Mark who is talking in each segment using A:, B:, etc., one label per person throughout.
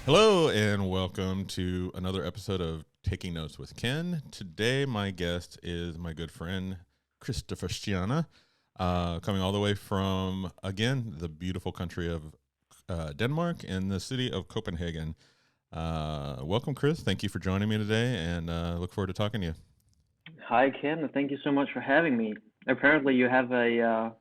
A: Hello and welcome to another episode of Taking Notes with Ken. Today, my guest is my good friend Christoffer Stjerne, coming all the way from, again, the beautiful country of Denmark and the city of Copenhagen. Welcome, Chris. Thank you for joining me today, and look forward to talking to you.
B: Hi, Ken. Thank you so much for having me. Apparently, you have a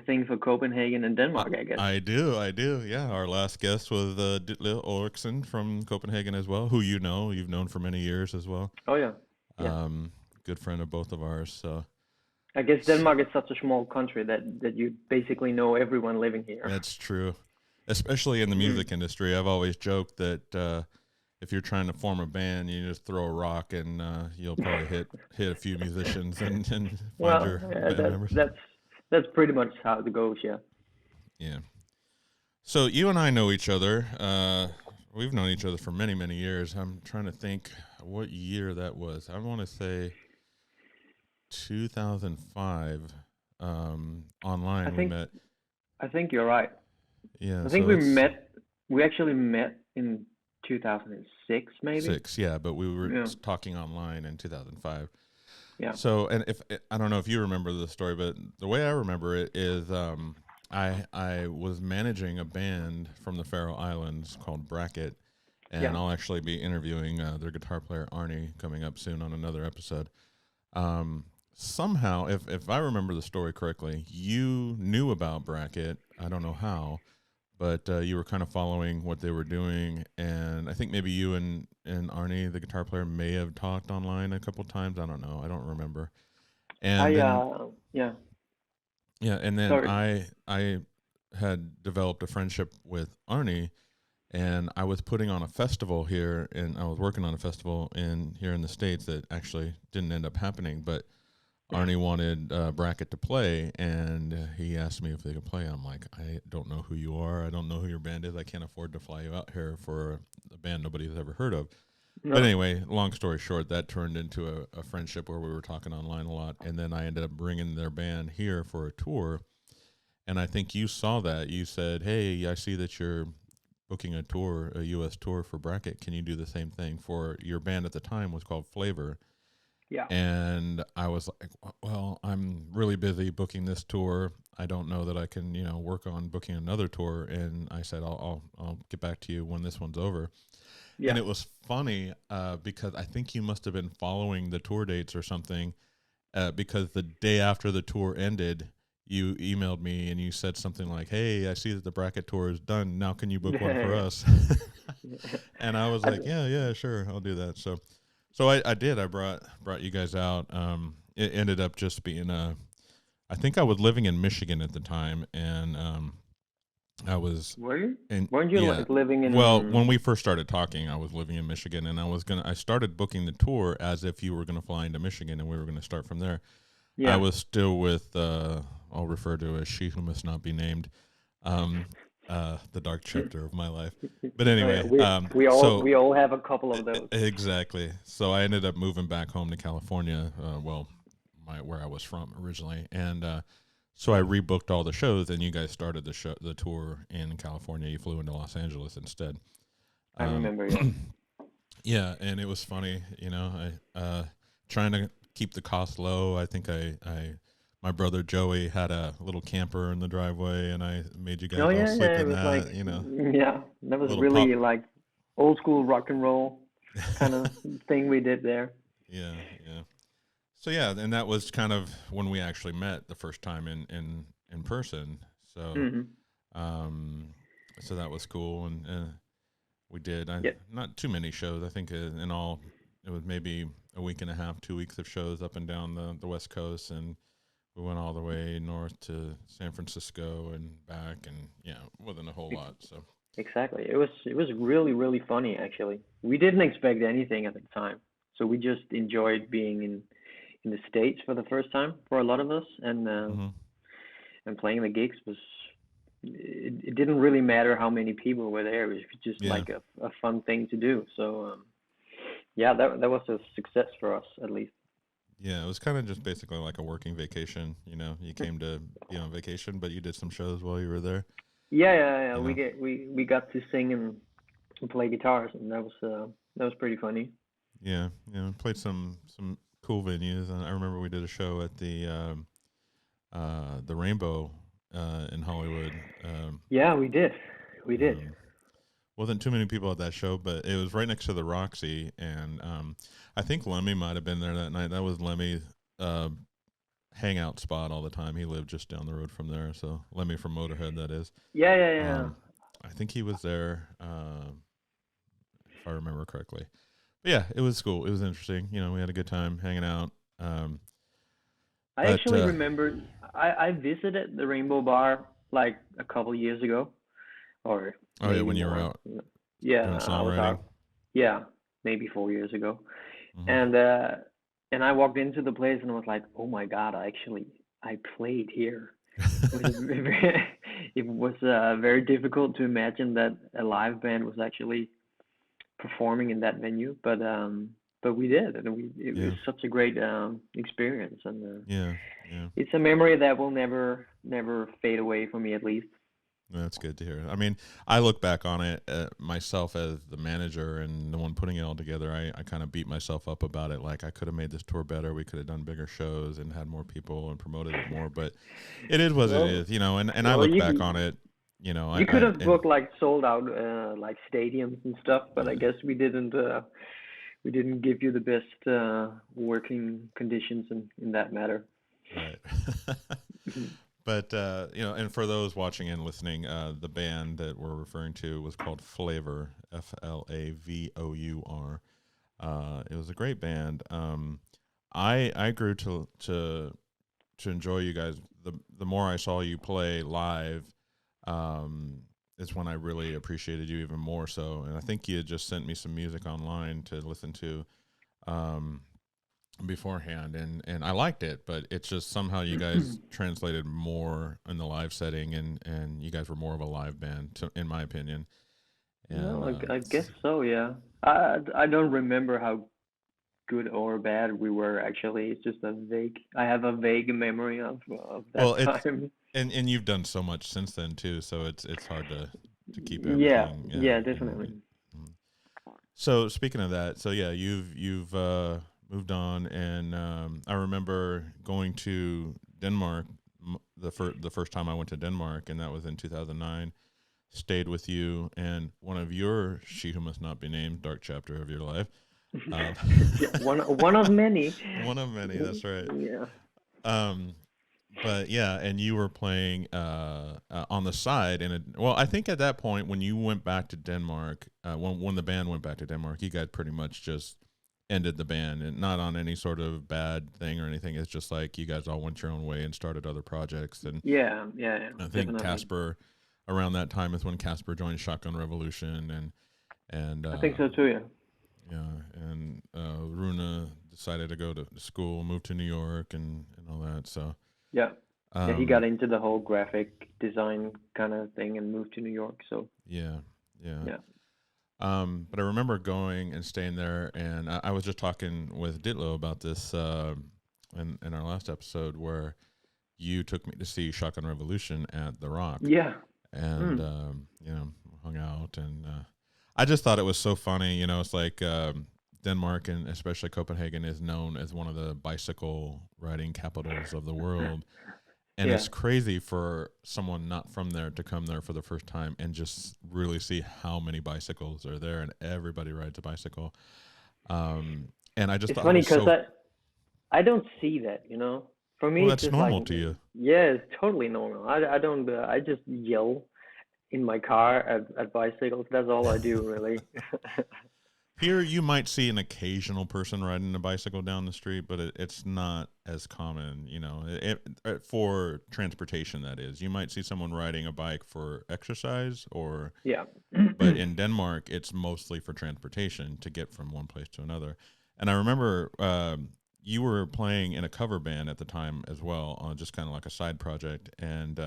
B: thing for Copenhagen and
A: I,
B: Denmark, I guess.
A: I do. Yeah, our last guest was Ditle Ulriksen from Copenhagen as well, who you've known for many years as well.
B: Oh yeah, yeah.
A: Good friend of both of ours. So.
B: I guess Denmark is such a small country that you basically know everyone living here.
A: That's true, especially in the
B: Mm.
A: music industry. I've always joked that if you're trying to form a band, you just throw a rock and you'll probably hit a few musicians and find
B: Well,
A: your
B: yeah,
A: band members.
B: that's pretty much how it goes. Yeah.
A: Yeah. So you and I know each other. We've known each other for many, many years. I'm trying to think what year that was. I want to say 2005.
B: I
A: Online we
B: think
A: met.
B: I think you're right.
A: Yeah.
B: I think
A: So that's
B: we actually met in 2006, maybe.
A: 6. Yeah, but we were
B: Yeah.
A: talking online in 2005.
B: Yeah.
A: So, and if I don't know if you remember the story, but the way I remember it is, I was managing a band from the Faroe Islands called Bracket, and
B: Yeah.
A: I'll actually be interviewing their guitar player Arnie coming up soon on another episode. Somehow, if I remember the story correctly, you knew about Bracket. I don't know how, but you were kind of following what they were doing, and I think maybe you and Arnie, the guitar player, may have talked online a couple times. I don't know. I don't remember. And then
B: Yeah.
A: yeah, and then
B: Sorry.
A: I had developed a friendship with Arnie, and I was putting on a festival here, and I was working on a festival in here in the States that actually didn't end up happening, but Arnie wanted Bracket to play, and he asked me if they could play. I'm like, I don't know who you are. I don't know who your band is. I can't afford to fly you out here for a band nobody's ever heard of. But
B: No.
A: anyway, long story short, that turned into a friendship where we were talking online a lot, and then I ended up bringing their band here for a tour. And I think you saw that. You said, "Hey, I see that you're booking a tour, a U.S. tour for Bracket. Can you do the same thing for your band?" At the time was called Flavor,
B: Yeah.
A: and I was like, well, I'm really busy booking this tour. I don't know that I can, work on booking another tour. And I said, I'll get back to you when this one's over. And
B: Yeah.
A: it was funny because I think you must have been following the tour dates or something, because the day after the tour ended, you emailed me and you said something like, "Hey, I see that the Bracket tour is done. Now can you book one for
B: Yeah.
A: us?" And I was
B: I,
A: like, yeah, sure, I'll do that. So I did. I brought you guys out. It ended up just being I think I was living in Michigan at the time, and I was
B: Were you?
A: in
B: Weren't you
A: yeah.
B: like living
A: Well, when
B: in?
A: we first started talking, I was living in Michigan, and I started booking the tour as if you were gonna fly into Michigan, and we were gonna start from there. I
B: Yeah.
A: was still with I'll refer to as she who must not be named, um, the dark chapter of my life. But
B: Oh yeah.
A: anyway, so
B: We all have a couple of those.
A: exactly. So I ended up moving back home to California. Well, where I was from originally, and so I rebooked all the shows. And you guys started the tour in California. You flew into Los Angeles instead.
B: I
A: Um,
B: remember. Yeah.
A: yeah, and it was funny. I trying to keep the cost low. I think I my brother Joey had a little camper in the driveway, and I made you
B: Oh
A: guys all
B: yeah,
A: sleep
B: yeah. It
A: in
B: was like,
A: that.
B: yeah, that was
A: Little pop.
B: really like old school rock and roll kind of thing we did there.
A: Yeah, yeah. So yeah, and that was kind of when we actually met the first time in person. So
B: Hmm.
A: um, so that was cool, and we did
B: Yeah.
A: not too many shows. I think in all it was maybe a week and a half, 2 weeks of shows up and down the West Coast, and we went all the way north to San Francisco and back, and yeah, it wasn't a whole lot. So
B: Exactly. It was really funny actually. We didn't expect anything at the time, so we just enjoyed being in the States for the first time for a lot of us,
A: hmm
B: and playing the gigs was it didn't really matter how many people were there. It was just
A: yeah,
B: like a fun thing to do. So yeah, that was a success for us at least.
A: yeah, it was kind of just basically like a working vacation. You came to be on vacation, but you did some shows while you were there.
B: Yeah, yeah, yeah.
A: You
B: We
A: know.
B: get we got to sing and play guitars, and that was pretty funny.
A: Yeah, played some cool venues. And I remember we did a show at the Rainbow in Hollywood.
B: Yeah, we did.
A: Um, wasn't too many people at that show, but it was right next to the Roxy, and I think Lemmy might have been there that night. That was Lemmy's uh, hangout spot all the time. He lived just down the road from there, so Lemmy from Motorhead, that is.
B: Yeah, yeah, yeah.
A: I think he was there, if I remember correctly. But yeah, it was cool. It was interesting. We had a good time hanging out.
B: I
A: But
B: actually remember I visited the Rainbow Bar like a couple years ago, or
A: oh yeah,
B: maybe
A: when you were
B: more.
A: out
B: Yeah,
A: doing
B: I was
A: songwriting.
B: out. Yeah, maybe 4 years ago,
A: Hmm.
B: and uh, and I walked into the place and I was like, oh my God, I played here. It was it was very difficult to imagine that a live band was actually performing in that venue, but we did, and it was
A: Yeah,
B: such a great experience, and
A: yeah, yeah.
B: it's a memory that will never fade away from me, at least.
A: That's good to hear. I mean, I look back on it myself as the manager and the one putting it all together. I kind of beat myself up about it. Like, I could have made this tour better. We could have done bigger shows and had more people and promoted it more. But it is what it
B: Well,
A: is. And I
B: well,
A: look back on it.
B: you could have
A: And
B: booked like sold out like stadiums and stuff, but I guess we didn't give you the best working conditions in that matter.
A: right. But and for those watching and listening, the band that we're referring to was called Flavor, Flavor. It was a great band. I grew to enjoy you guys. The more I saw you play live, is when I really appreciated you even more so. And I think you had just sent me some music online to listen to. Um, Beforehand, and I liked it, but it's just somehow you guys translated more in the live setting, and you guys were more of a live band, in my opinion. And
B: Well, I guess so, yeah. I don't remember how good or bad we were actually. It's just I have a vague memory of that
A: well, it's
B: time.
A: and you've done so much since then too, so it's hard to keep
B: Yeah,
A: everything. Yeah,
B: yeah, definitely.
A: Mm. So speaking of that, so yeah, you've moved on, and I remember going to Denmark the first time I went to Denmark, and that was in 2009. Stayed with you, and one of your She Who Must Not Be Named dark chapter of your life. Um,
B: Yeah, one of many.
A: one of many. That's right.
B: Yeah.
A: Um, but yeah, and you were playing on the side, and well, I think at that point when you went back to Denmark, when the band went back to Denmark, you guys pretty much just ended the band, and not on any sort of bad thing or anything. It's just like you guys all went your own way and started other projects. And
B: Yeah, yeah, yeah,
A: I think
B: definitely.
A: Casper, around that time is when Casper joined Shotgun Revolution, and
B: I think so too, yeah.
A: yeah, and Runa decided to go to school, move to New York, and all that. So
B: Yeah. Yeah, he got
A: um,
B: into the whole graphic design kind of thing and moved to New York, so
A: yeah, yeah.
B: yeah.
A: But I remember going and staying there, and I was just talking with Ditlo about this in our last episode, where you took me to see Shotgun Revolution at the Rock,
B: Yeah.
A: and
B: Mm.
A: hung out, and I just thought it was so funny. It's like Denmark, and especially Copenhagen, is known as one of the bicycle riding capitals of the world. And
B: Yeah.
A: it's crazy for someone not from there to come there for the first time and just really see how many bicycles are there, and everybody rides a bicycle. And I just
B: It's
A: thought it
B: funny
A: was
B: because
A: so,
B: I don't see that, you know. For
A: well,
B: me, it's
A: that's
B: just like,
A: normal to you.
B: yeah, it's totally normal. I don't, I just yell in my car at bicycles. That's all I do, really.
A: Here, you might see an occasional person riding a bicycle down the street, but it's not as common, for transportation, that is. You might see someone riding a bike for exercise,
B: Yeah.
A: but in Denmark, it's mostly for transportation to get from one place to another. And I remember you were playing in a cover band at the time as well, on just kind of like a side project, and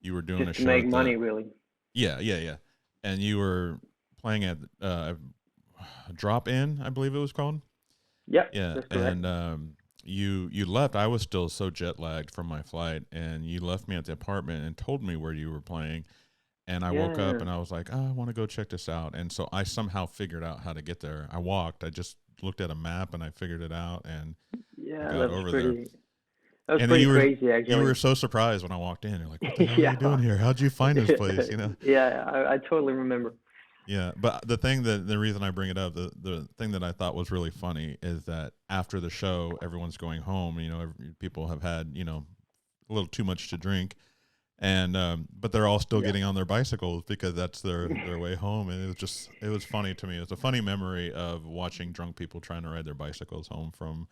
A: you were doing a
B: Just to
A: show
B: make
A: at the
B: money, really.
A: yeah, yeah, yeah, and you were playing at Drop In, I believe it was called.
B: Yeah,
A: Yeah,
B: that's correct.
A: and you left. I was still so jet lagged from my flight, and you left me at the apartment and told me where you were playing. And I woke up
B: Yeah.
A: and I was like, oh, I want to go check this out. And so I somehow figured out how to get there. I walked. I just looked at a map and I figured it out, and I
B: Yeah,
A: got over there.
B: that was
A: And then
B: pretty crazy
A: you
B: actually.
A: were so surprised when I walked in. You're like, what the hell are you
B: Yeah.
A: doing here? How'd you find this place? You know?
B: Yeah, I totally remember.
A: Yeah, but the reason I bring it up, the thing that I thought was really funny is that after the show, everyone's going home. You know, people have had, you know, a little too much to drink, and but they're all still
B: Yeah.
A: getting on their bicycles because that's their way home. And it was funny to me. It was a funny memory of watching drunk people trying to ride their bicycles home from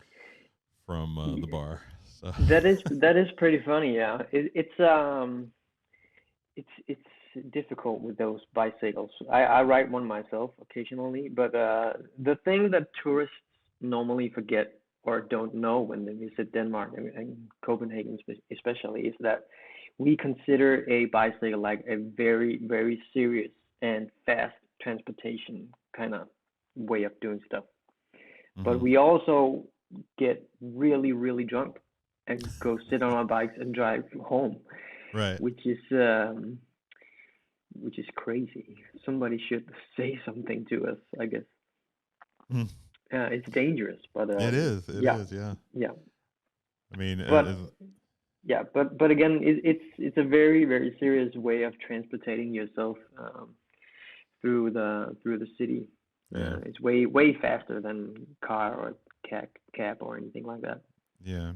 A: the bar. So
B: That is pretty funny, yeah. It's difficult with those bicycles. I ride one myself occasionally, but the thing that tourists normally forget or don't know when they visit Denmark and Copenhagen especially is that we consider a bicycle like a very, very serious and fast transportation kind of way of doing stuff. But
A: hmm
B: we also get really, really drunk and go sit on our bikes and drive home,
A: right.
B: which is crazy. Somebody should say something to us, I guess.
A: Mm.
B: It's dangerous, but
A: It is. It
B: yeah,
A: is. Yeah.
B: yeah.
A: I mean,
B: But yeah, but again, it's a very, very serious way of transporting yourself through the city.
A: yeah.
B: It's way, way faster than car or cab or anything like that.
A: Yeah.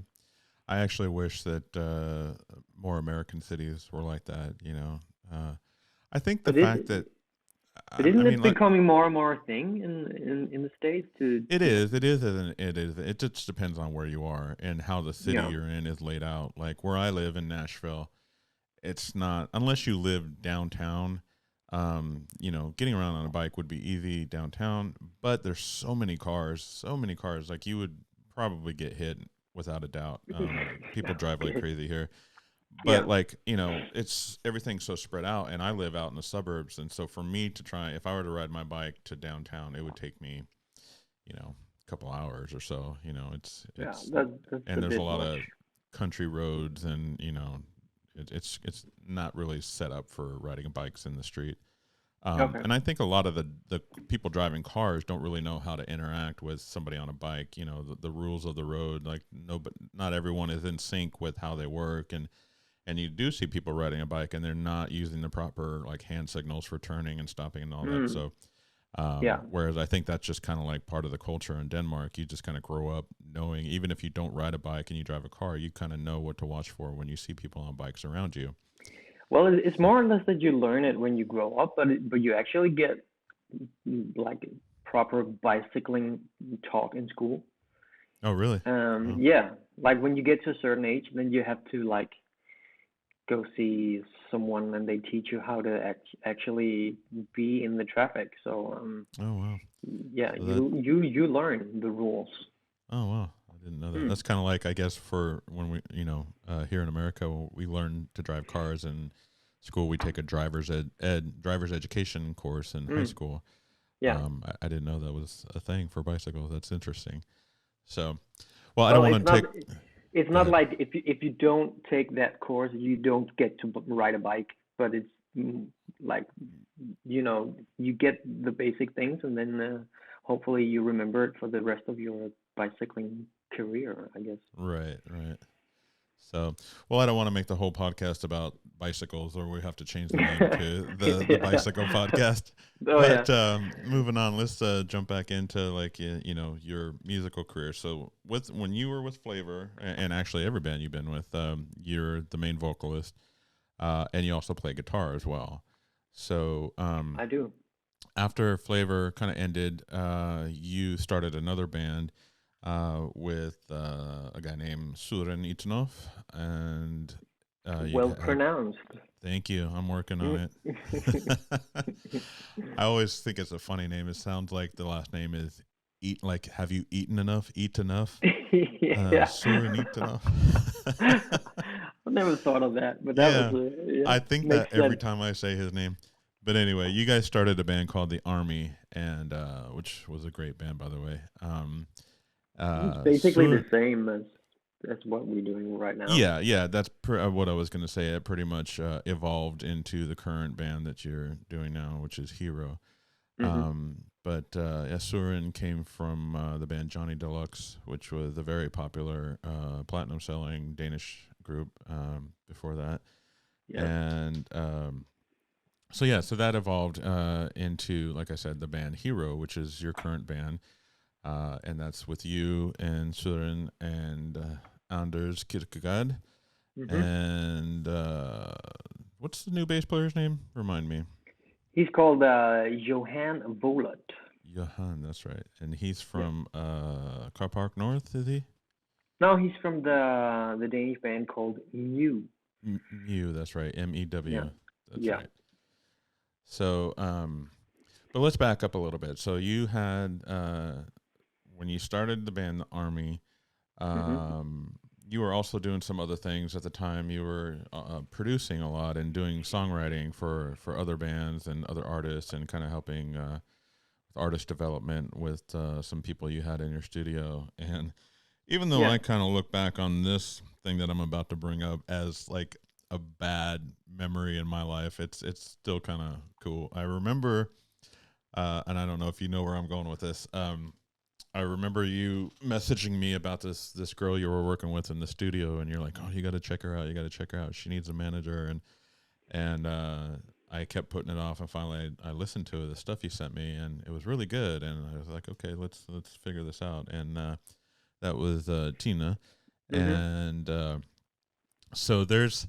A: I actually wish that more American cities were like that. You know, I think the
B: But
A: fact
B: it
A: that
B: but
A: I
B: isn't
A: mean,
B: it
A: like
B: becoming more and more a thing in the States to
A: it is, it is, and it is. It just depends on where you are and how the city
B: yeah.
A: you're in is laid out. Like where I live in Nashville, it's not unless you live downtown. You know, getting around on a bike would be easy downtown, but there's so many cars. Like you would probably get hit without a doubt. People drive like
B: Okay.
A: crazy here. But
B: Yeah.
A: like you know it's everything's so spread out, and I live out in the suburbs, and so for me to try, if I were to ride my bike to downtown, it would take me, you know, a couple hours or so. You know,
B: Yeah,
A: it's
B: that's a
A: and there's a
B: bit
A: lot
B: much.
A: of country roads, and you know it's not really set up for riding bikes in the street.
B: Okay.
A: And I think a lot of the people driving cars don't really know how to interact with somebody on a bike. You know, the rules of the road, like no, but not everyone is in sync with how they work, and you do see people riding a bike and they're not using the proper like hand signals for turning and stopping and all that.
B: Mm,
A: So,
B: yeah.
A: whereas I think that's just kind of like part of the culture in Denmark. You just kind of grow up knowing, even if you don't ride a bike and you drive a car, you kind of know what to watch for when you see people on bikes around you.
B: Well, it's
A: So,
B: more or less that you learn it when you grow up, but you actually get like proper bicycling talk in school.
A: oh, really? Oh,
B: Yeah, like when you get to a certain age, then you have to like go see someone and they teach you how to actually be in the traffic. So
A: oh, wow.
B: yeah,
A: So that,
B: you learn the rules.
A: oh, wow. I didn't know that.
B: Hmm.
A: That's kind of like, I guess, for when we, you know, here in America, we learn to drive cars in school. We take a driver's education course in high
B: Hmm.
A: school.
B: Yeah.
A: I didn't know that was a thing for bicycles. That's interesting. So, well, I don't
B: Well,
A: want to take.
B: it's
A: Go
B: not
A: ahead.
B: like if you don't take that course, you don't get to ride a bike, but it's like you get the basic things and then hopefully you remember it for the rest of your bicycling career, I guess.
A: Right, right. So, well, I don't want to make the whole podcast about bicycles, or we have to change the name to the
B: Yeah.
A: bicycle podcast.
B: Oh yeah.
A: But moving on, let's jump back into like you know your musical career. So, with when you were with Flavor, and actually every band you've been with, you're the main vocalist, and you also play guitar as well. So,
B: I do.
A: after Flavor kind of ended, you started another band with a guy named Suren Itanov, and you
B: Well
A: had.
B: pronounced.
A: Thank you. I'm working on
B: Mm.
A: it. I always think it's a funny name. It sounds like the last name is eat. Like, have you eaten enough? Eat enough.
B: Yeah.
A: Suren Itanov.
B: I never thought of that, but that was
A: Yeah,
B: yeah,
A: I think
B: makes
A: that every
B: sense.
A: time I say his name. But anyway, you guys started a band called the Army, and which was a great band, by the way.
B: It's basically
A: Sur
B: the same as that's what we're doing right now.
A: Yeah, that's what I was going to say. It pretty much evolved into the current band that you're doing now, which is H.E.R.O.
B: Hmm.
A: But Surin came from the band Johnny Deluxe, which was a very popular platinum-selling Danish group before that.
B: Yes.
A: And so yeah, so that evolved into, like I said, the band H.E.R.O, which is your current band, and that's with you and Surin and Anders Kierkegaard.
B: Hmm.
A: And what's the new bass player's name? Remind me.
B: He's called Johan Volat.
A: Johan, that's right. And he's
B: Yeah.
A: from Car Park North, is he?
B: No, he's from the Danish band called Mew.
A: Mew, that's right.
B: Yeah.
A: MEW, that's
B: Yeah.
A: right. So, but let's back up a little bit. So you had when you started the band, the Army.
B: Hmm.
A: You were also doing some other things at the time. You were producing a lot and doing songwriting for other bands and other artists, and kind of helping with artist development with some people you had in your studio. And even though
B: Yeah.
A: I kind of look back on this thing that I'm about to bring up as like a bad memory in my life, it's still kind of cool. I remember, and I don't know if you know where I'm going with this. I remember you messaging me about this girl you were working with in the studio, and you're like, "Oh, you got to check her out. You got to check her out. She needs a manager." And I kept putting it off, and finally I listened to the stuff you sent me, and it was really good. And I was like, "Okay, let's figure this out." And that was Tina,
B: Hmm.
A: and so there's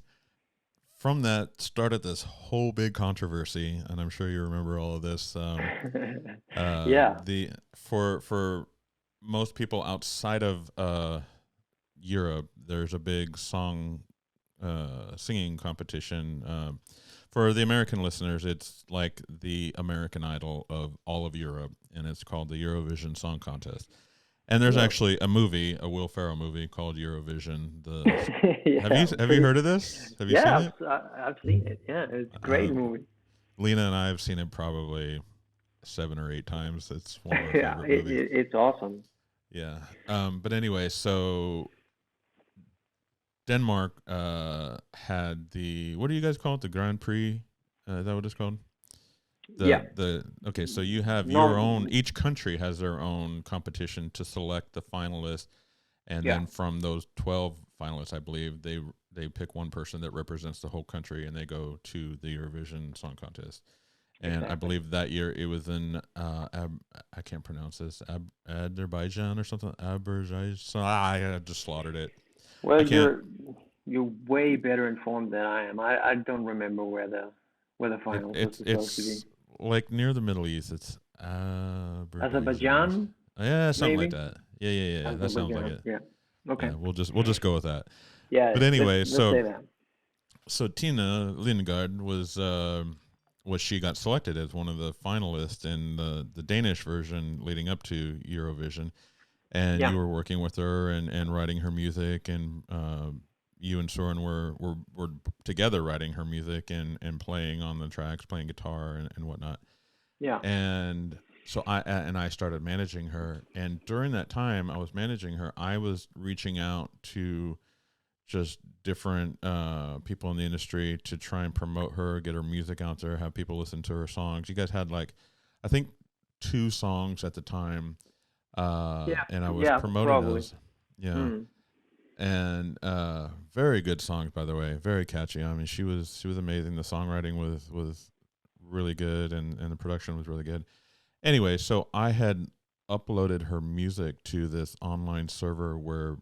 A: from that started this whole big controversy, and I'm sure you remember all of this.
B: Yeah.
A: The for most people outside of Europe, there's a big singing competition. For the American listeners, it's like the American Idol of all of Europe, and it's called the Eurovision Song Contest. And there's
B: Yes.
A: actually a movie, a Will Ferrell movie called Eurovision.
B: Yeah.
A: Have you
B: Pretty.
A: heard of this? Have you seen
B: Yeah,
A: it?
B: I've seen it. Yeah, it's a
A: Uh,
B: great movie.
A: Lena and I have seen it probably 7 or 8 times. It's one of our
B: Yeah,
A: favorite movies.
B: it's awesome.
A: Yeah. But anyway, so Denmark had the, what do you guys call it? The Grand Prix? Is that what it's called?
B: Yeah.
A: The okay, so you have your own.
B: No.
A: Each country has their own competition to select the finalists, and
B: Yeah.
A: then from those 12 finalists, I believe they pick one person that represents the whole country, and they go to the Eurovision Song Contest. And I
B: Exactly.
A: believe that year it was in I can't pronounce this, Azerbaijan or something. Azerbaijan. I just slaughtered it.
B: Well,
A: I can't.
B: you're way better informed than I am. I don't remember where the finals was supposed to be.
A: It's like near the Middle East. It's Azerbaijan.
B: Azerbaijan,
A: Yeah, something like
B: maybe.
A: that. Yeah. That sounds like
B: Azerbaijan.
A: it.
B: Yeah. Okay.
A: Yeah, we'll just go with that.
B: Yeah.
A: But anyway,
B: Let's say that.
A: so Tina Lindgaard was she got selected as one of the finalists in the Danish version leading up to Eurovision, and
B: Yeah.
A: you were working with her and writing her music, and you and Soren were together writing her music and playing on the tracks, playing guitar and whatnot.
B: Yeah.
A: And so I started managing her, and during that time I was managing her, I was reaching out to just different people in the industry to try and promote her, get her music out there, have people listen to her songs. You guys had like, I think, 2 songs at the time,
B: Yeah.
A: and I was
B: Yeah.
A: promoting
B: Probably.
A: those. Yeah,
B: Mm.
A: and very good songs, by the way, very catchy. I mean, she was amazing. The songwriting was really good, and the production was really good. Anyway, so I had uploaded her music to this online server where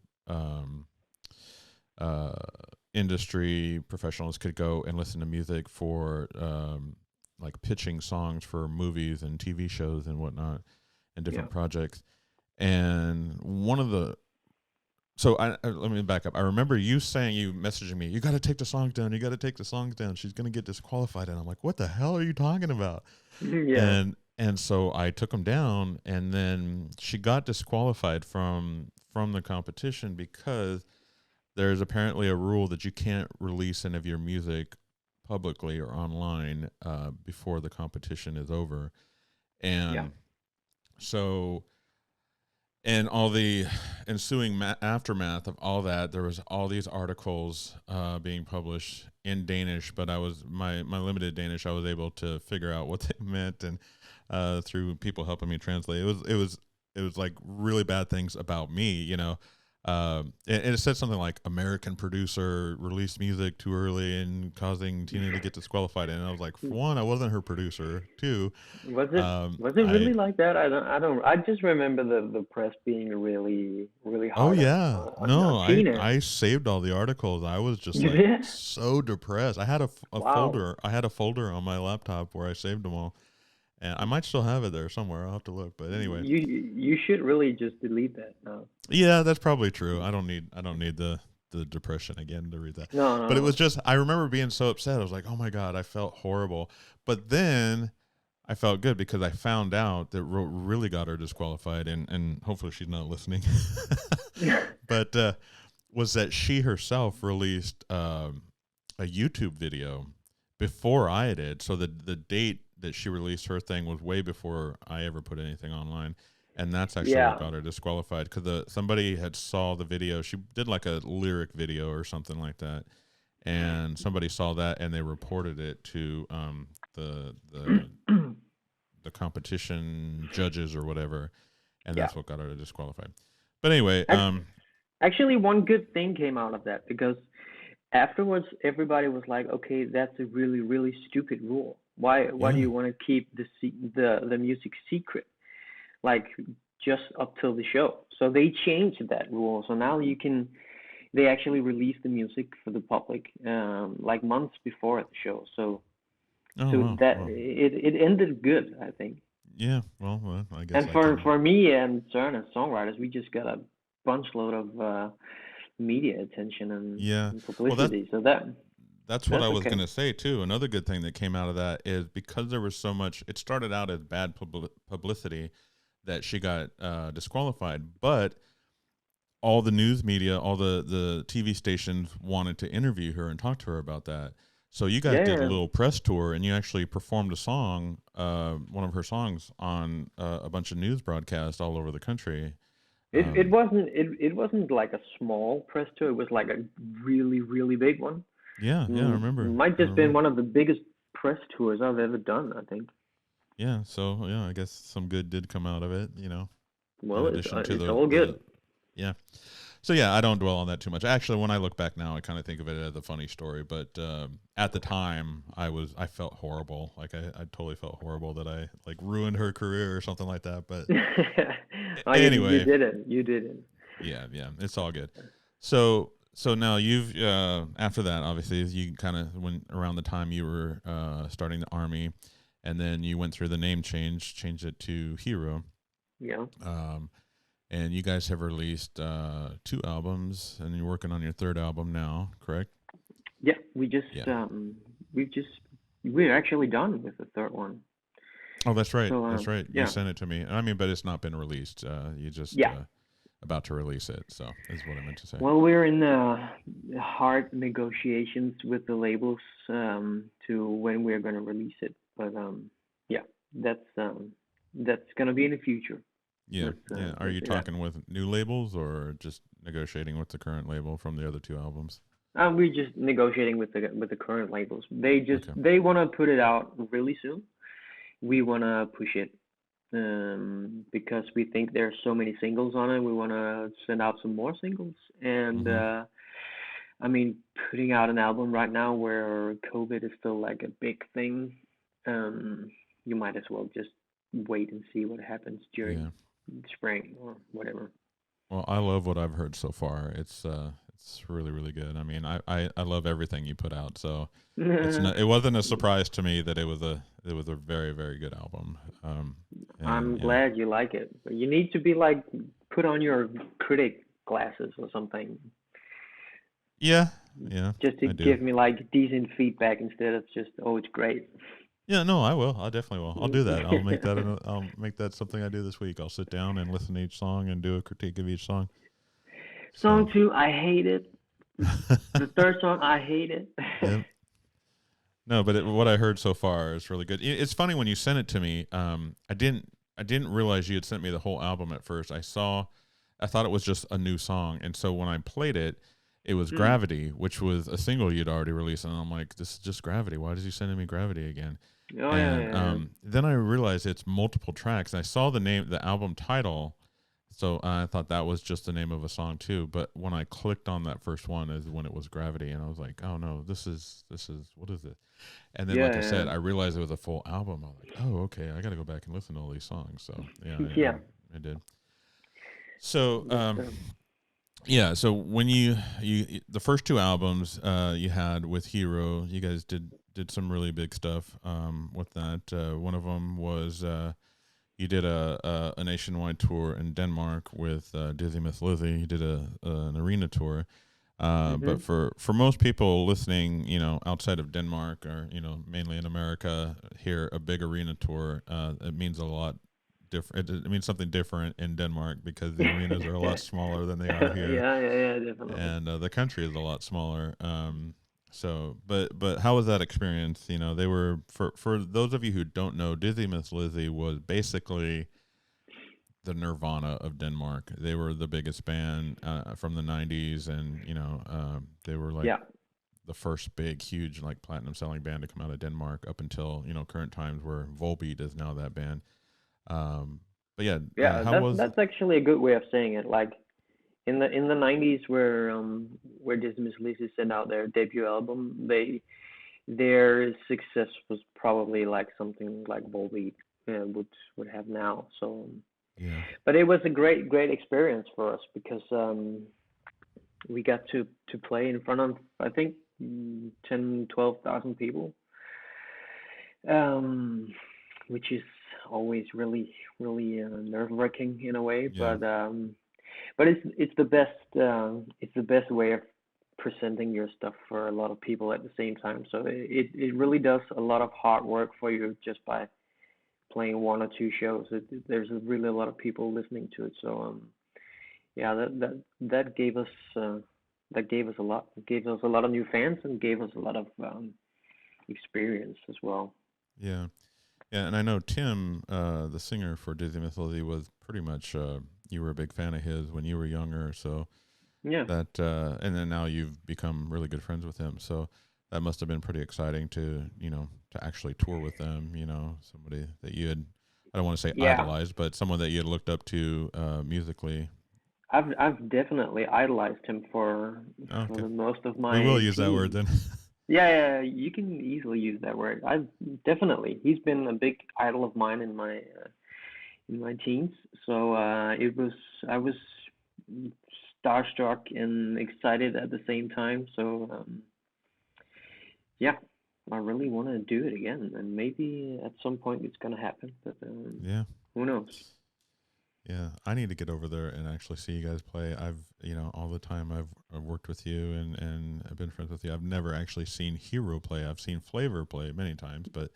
A: uh, industry professionals could go and listen to music for like pitching songs for movies and TV shows and whatnot and
B: Yeah.
A: different projects. And one of the so let me back up. I remember you saying, you messaging me, you got to take the songs down. You got to take the songs down. She's gonna get disqualified. And I'm like, what the hell are you talking about?
B: Yeah.
A: And so I took them down, and then she got disqualified from the competition because there's apparently a rule that you can't release any of your music publicly or online before the competition is over.
B: Yeah.
A: And so and all the ensuing aftermath of all that, there was all these articles being published in Danish, but I was my limited Danish, I was able to figure out what they meant, and through people helping me translate, it was like really bad things about me, and it said something like American producer released music too early and causing Tina to get disqualified. And I was like, for one, I wasn't her producer. Two,
B: Was it was it
A: I
B: really like that? I just remember the press being really really
A: oh
B: hard on
A: yeah,
B: on
A: no, I
B: Tina.
A: I saved all the articles. I was just
B: You
A: like
B: did?
A: so depressed. I had a
B: Wow.
A: folder. I had a folder on my laptop where I saved them all, and I might still have it there somewhere. I'll have to look. But anyway,
B: You should really just delete that now.
A: yeah, that's probably true. I don't need the depression again to read that.
B: No, no,
A: But it was
B: no.
A: just I remember being so upset. I was like, "Oh my god, I felt horrible." But then I felt good because I found out that what really got her disqualified, and hopefully she's not listening. But was that she herself released a YouTube video before I did. So the date that she released her thing was way before I ever put anything online, and that's actually what
B: Yeah.
A: got her disqualified because somebody had saw the video. She did like a lyric video or something like that, and somebody saw that and they reported it to the the the competition judges or whatever, and
B: Yeah.
A: that's what got her disqualified. But anyway,
B: Ac- Actually, one good thing came out of that because afterwards everybody was like, "Okay, that's a really really stupid rule. Why do
A: yeah,
B: you want to keep the music secret like just up till the show?" So they changed that rule. So now you can they actually release the music for the public like months before the show.
A: oh
B: So
A: wow,
B: that
A: wow,
B: it ended good, I think.
A: yeah. Well, I guess
B: And
A: I
B: for
A: can.
B: for me and Søren as songwriters, we just got a bunch load of media attention
A: Yeah,
B: and
A: well
B: publicity. So
A: that's what I
B: that's
A: was
B: okay.
A: gonna say too. Another good thing that came out of that is because there was so much. It started out as bad publicity that she got disqualified, but all the news media, all the TV stations wanted to interview her and talk to her about that. So you guys did a
B: Yeah,
A: little press tour, and you actually performed a song, one of her songs, on a bunch of news broadcasts all over the country. Um,
B: it wasn't like a small press tour. It was like a really really big one.
A: yeah, yeah, I remember.
B: Might
A: I
B: just been
A: remember.
B: one of the biggest press tours I've ever done, I think.
A: Yeah, so yeah, I guess some good did come out of it. In
B: Well,
A: addition to
B: it's
A: the
B: all
A: the
B: good.
A: yeah. So yeah, I don't dwell on that too much. Actually, when I look back now, I kind of think of it as a funny story. But at the time, I felt horrible. Like I totally felt horrible that I like ruined her career or something like that. But
B: Oh, you
A: anyway,
B: didn't. You didn't.
A: yeah, yeah, it's all good. So now you've after that, obviously, you kind of went around the time you were starting the army, and then you went through the name change, changed it to Hero.
B: Yeah.
A: Um, and you guys have released two albums, and you're working on your third album now, correct?
B: Yeah,
A: Yeah.
B: we just we're actually done with the third one.
A: Oh, that's right.
B: So
A: That's right. You
B: yeah,
A: sent it to me. I mean, but it's not been released. You just
B: yeah.
A: about to release it. So is what I meant to say.
B: Well, we're in hard negotiations with the labels to when we're gonna release it. But yeah, that's gonna be in the future.
A: Yeah. Yeah. Are
B: Let's
A: you
B: say that.
A: talking with new labels or just negotiating with the current label from the other two albums?
B: We're just negotiating with the current labels.
A: Okay.
B: They wanna put it out really soon. We wanna push it because we think there's so many singles on it. We want to send out some more singles, and
A: Mm-hmm.
B: I mean, putting out an album right now where COVID is still like a big thing, um, you might as well just wait and see what happens during
A: Yeah.
B: spring or whatever.
A: Well, I love what I've heard so far. It's really really good. I mean, I love everything you put out. So it wasn't a surprise to me that it was a very very good album. And
B: I'm glad you like it, but you need to be like put on your critic glasses or something,
A: yeah, yeah,
B: just to
A: I do.
B: give me like decent feedback instead of just oh it's great.
A: Yeah, no, I will. I definitely will. I'll do that. I'll make that something I do this week. I'll sit down and listen to each song and do a critique of each song. So,
B: Song two, I hate it. The third song, I hate it.
A: yeah. No, but what I heard so far is really good. It's funny when you sent it to me. I I didn't realize you had sent me the whole album at first. I thought it was just a new song, and so when I played it, it was
B: Hmm.
A: Gravity, which was a single you'd already released, and I'm like, this is just Gravity. Why is he sending me Gravity again?
B: Oh yeah,
A: And
B: yeah, yeah.
A: then I realized it's multiple tracks. And I saw the album title, so I thought that was just the name of a song too. But when I clicked on that first one, is when it was Gravity, and I was like, oh no, this is what is it? And then, like I
B: Yeah,
A: said, I realized it was a full album. I was like, oh okay, I got to go back and listen to all these songs. So yeah,
B: yeah. Yeah.
A: I did. So
B: But
A: yeah, so when you the first two albums you had with H.E.R.O, you guys did some really big stuff with that. One of them was you did a nationwide tour in Denmark with Dizzy Miss Lizzy. You did an arena tour. But
B: mhm.
A: for most people listening, outside of Denmark or mainly in America, hear a big arena tour, it means a lot different. It means something different in Denmark because the arenas are a lot smaller than they are here,
B: Yeah, yeah, yeah, definitely.
A: and the country is a lot smaller. But how was that experience? They were for those of you who don't know, Dizzy Miss Lizzy was basically the Nirvana of Denmark. They were the biggest band from the '90s, and they were like
B: Yeah,
A: the first big, huge, like platinum selling band to come out of Denmark up until current times, where Volbeat is now that band. Um, but yeah,
B: yeah.
A: how
B: That's
A: was
B: that's actually a good way of saying it. Like in the 90s, where Disney Miss Lizzy sent out their debut album, their success was probably like something like Volbeat would have now. So,
A: yeah,
B: but it was a great experience for us because we got to play in front of, I think, 10-12,000 people, um, which is always really nerve-wracking in a way,
A: yeah,
B: but it's the best way of presenting your stuff for a lot of people at the same time. So it really does a lot of hard work for you just by playing one or two shows. There's really a lot of people listening to it. So yeah, that gave us a lot. It gave us a lot of new fans and gave us a lot of experience as well.
A: yeah. Yeah, and I know Tim, the singer for Dizzy Miss Lizzy, was pretty much you were a big fan of his when you were younger. So
B: Yeah.
A: that, and then now you've become really good friends with him. So that must have been pretty exciting to actually tour with them. Somebody that you had, I don't want to say
B: Yeah.
A: idolized, but someone that you had looked up to musically.
B: I've definitely idolized him
A: Oh,
B: for
A: okay,
B: the most of
A: we will
B: my
A: use that word
B: teens.
A: then.
B: Yeah, yeah, you can easily use that word. I've definitely he's been a big idol of mine in my teens. So it was I was starstruck and excited at the same time. So yeah, I really want to do it again, and maybe at some point it's gonna happen. But
A: Yeah.
B: who knows?
A: Yeah, I need to get over there and actually see you guys play. All the time I've worked with you and I've been friends with you. I've never actually seen H.E.R.O play. I've seen Flavor play many times, but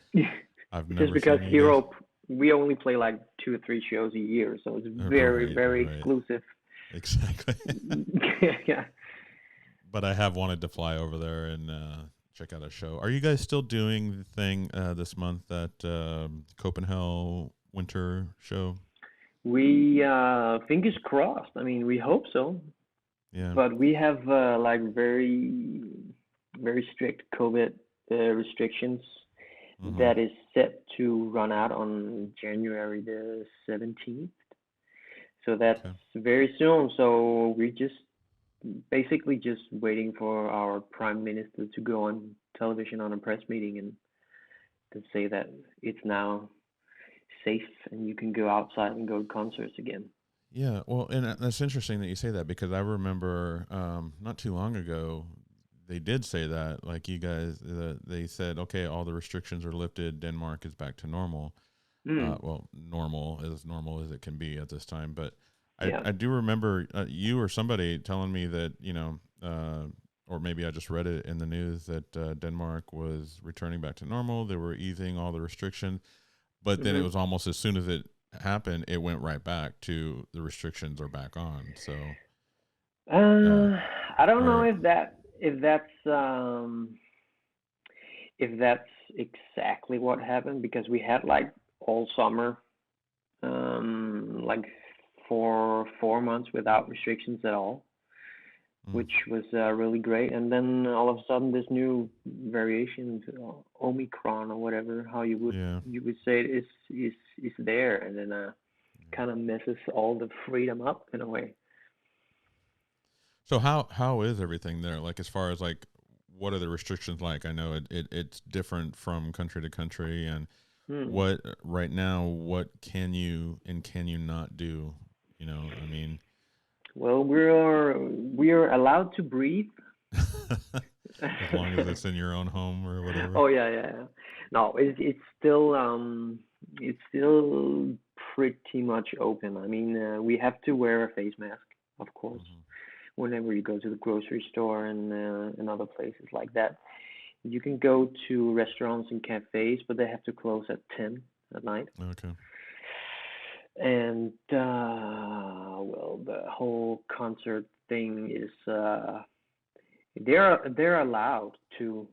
A: I've
B: Just
A: never
B: because
A: seen you guys.
B: H.E.R.O, we only play like 2 or 3 shows a year, so it's very
A: Right,
B: very
A: right,
B: exclusive.
A: exactly.
B: Yeah.
A: But I have wanted to fly over there and check out a show. Are you guys still doing the thing this month, that Copenhagen winter show?
B: We fingers crossed. I mean, we hope so,
A: Yeah.
B: but we have like very strict COVID restrictions
A: Mm-hmm.
B: that is set to run out on January the 17th. So that's
A: Okay.
B: very soon. So we're just basically just waiting for our prime minister to go on television on a press meeting and to say that it's now safe and you can go outside and go to concerts again.
A: Yeah, well, and that's interesting that you say that because I remember not too long ago they did say that, like you guys, they said, okay, all the restrictions are lifted, Denmark is back to normal.
B: Mm,
A: Well, normal as it can be at this time. But
B: yeah.
A: I do remember you or somebody telling me that or maybe I just read it in the news that Denmark was returning back to normal. They were easing all the restrictions, but then it
B: Mhm.
A: was almost as soon as it happened, it went right back to the restrictions are back on. So, uh,
B: Uh, I don't know
A: or
B: if that's exactly what happened because we had like all summer like for 4 months without restrictions at all,
A: Mm.
B: which was really great. And then all of a sudden, this new variation, Omicron or whatever, how
A: Yeah.
B: you would say it, is there, and then kind of messes all the freedom up in a way.
A: So how is everything there? Like as far as like what are the restrictions like? I know it's different from country to country, and
B: Hmm.
A: what right now what can you not do? You know, I mean,
B: Well, we are allowed to breathe.
A: as long as it's in your own home or whatever.
B: Oh yeah, yeah, yeah. No, it's still pretty much open. I mean, we have to wear a face mask, of course,
A: Hmm.
B: whenever you go to the grocery store and other places like that. You can go to restaurants and cafes, but they have to close at 10 at night.
A: Okay.
B: And well, the whole concert thing is they're allowed to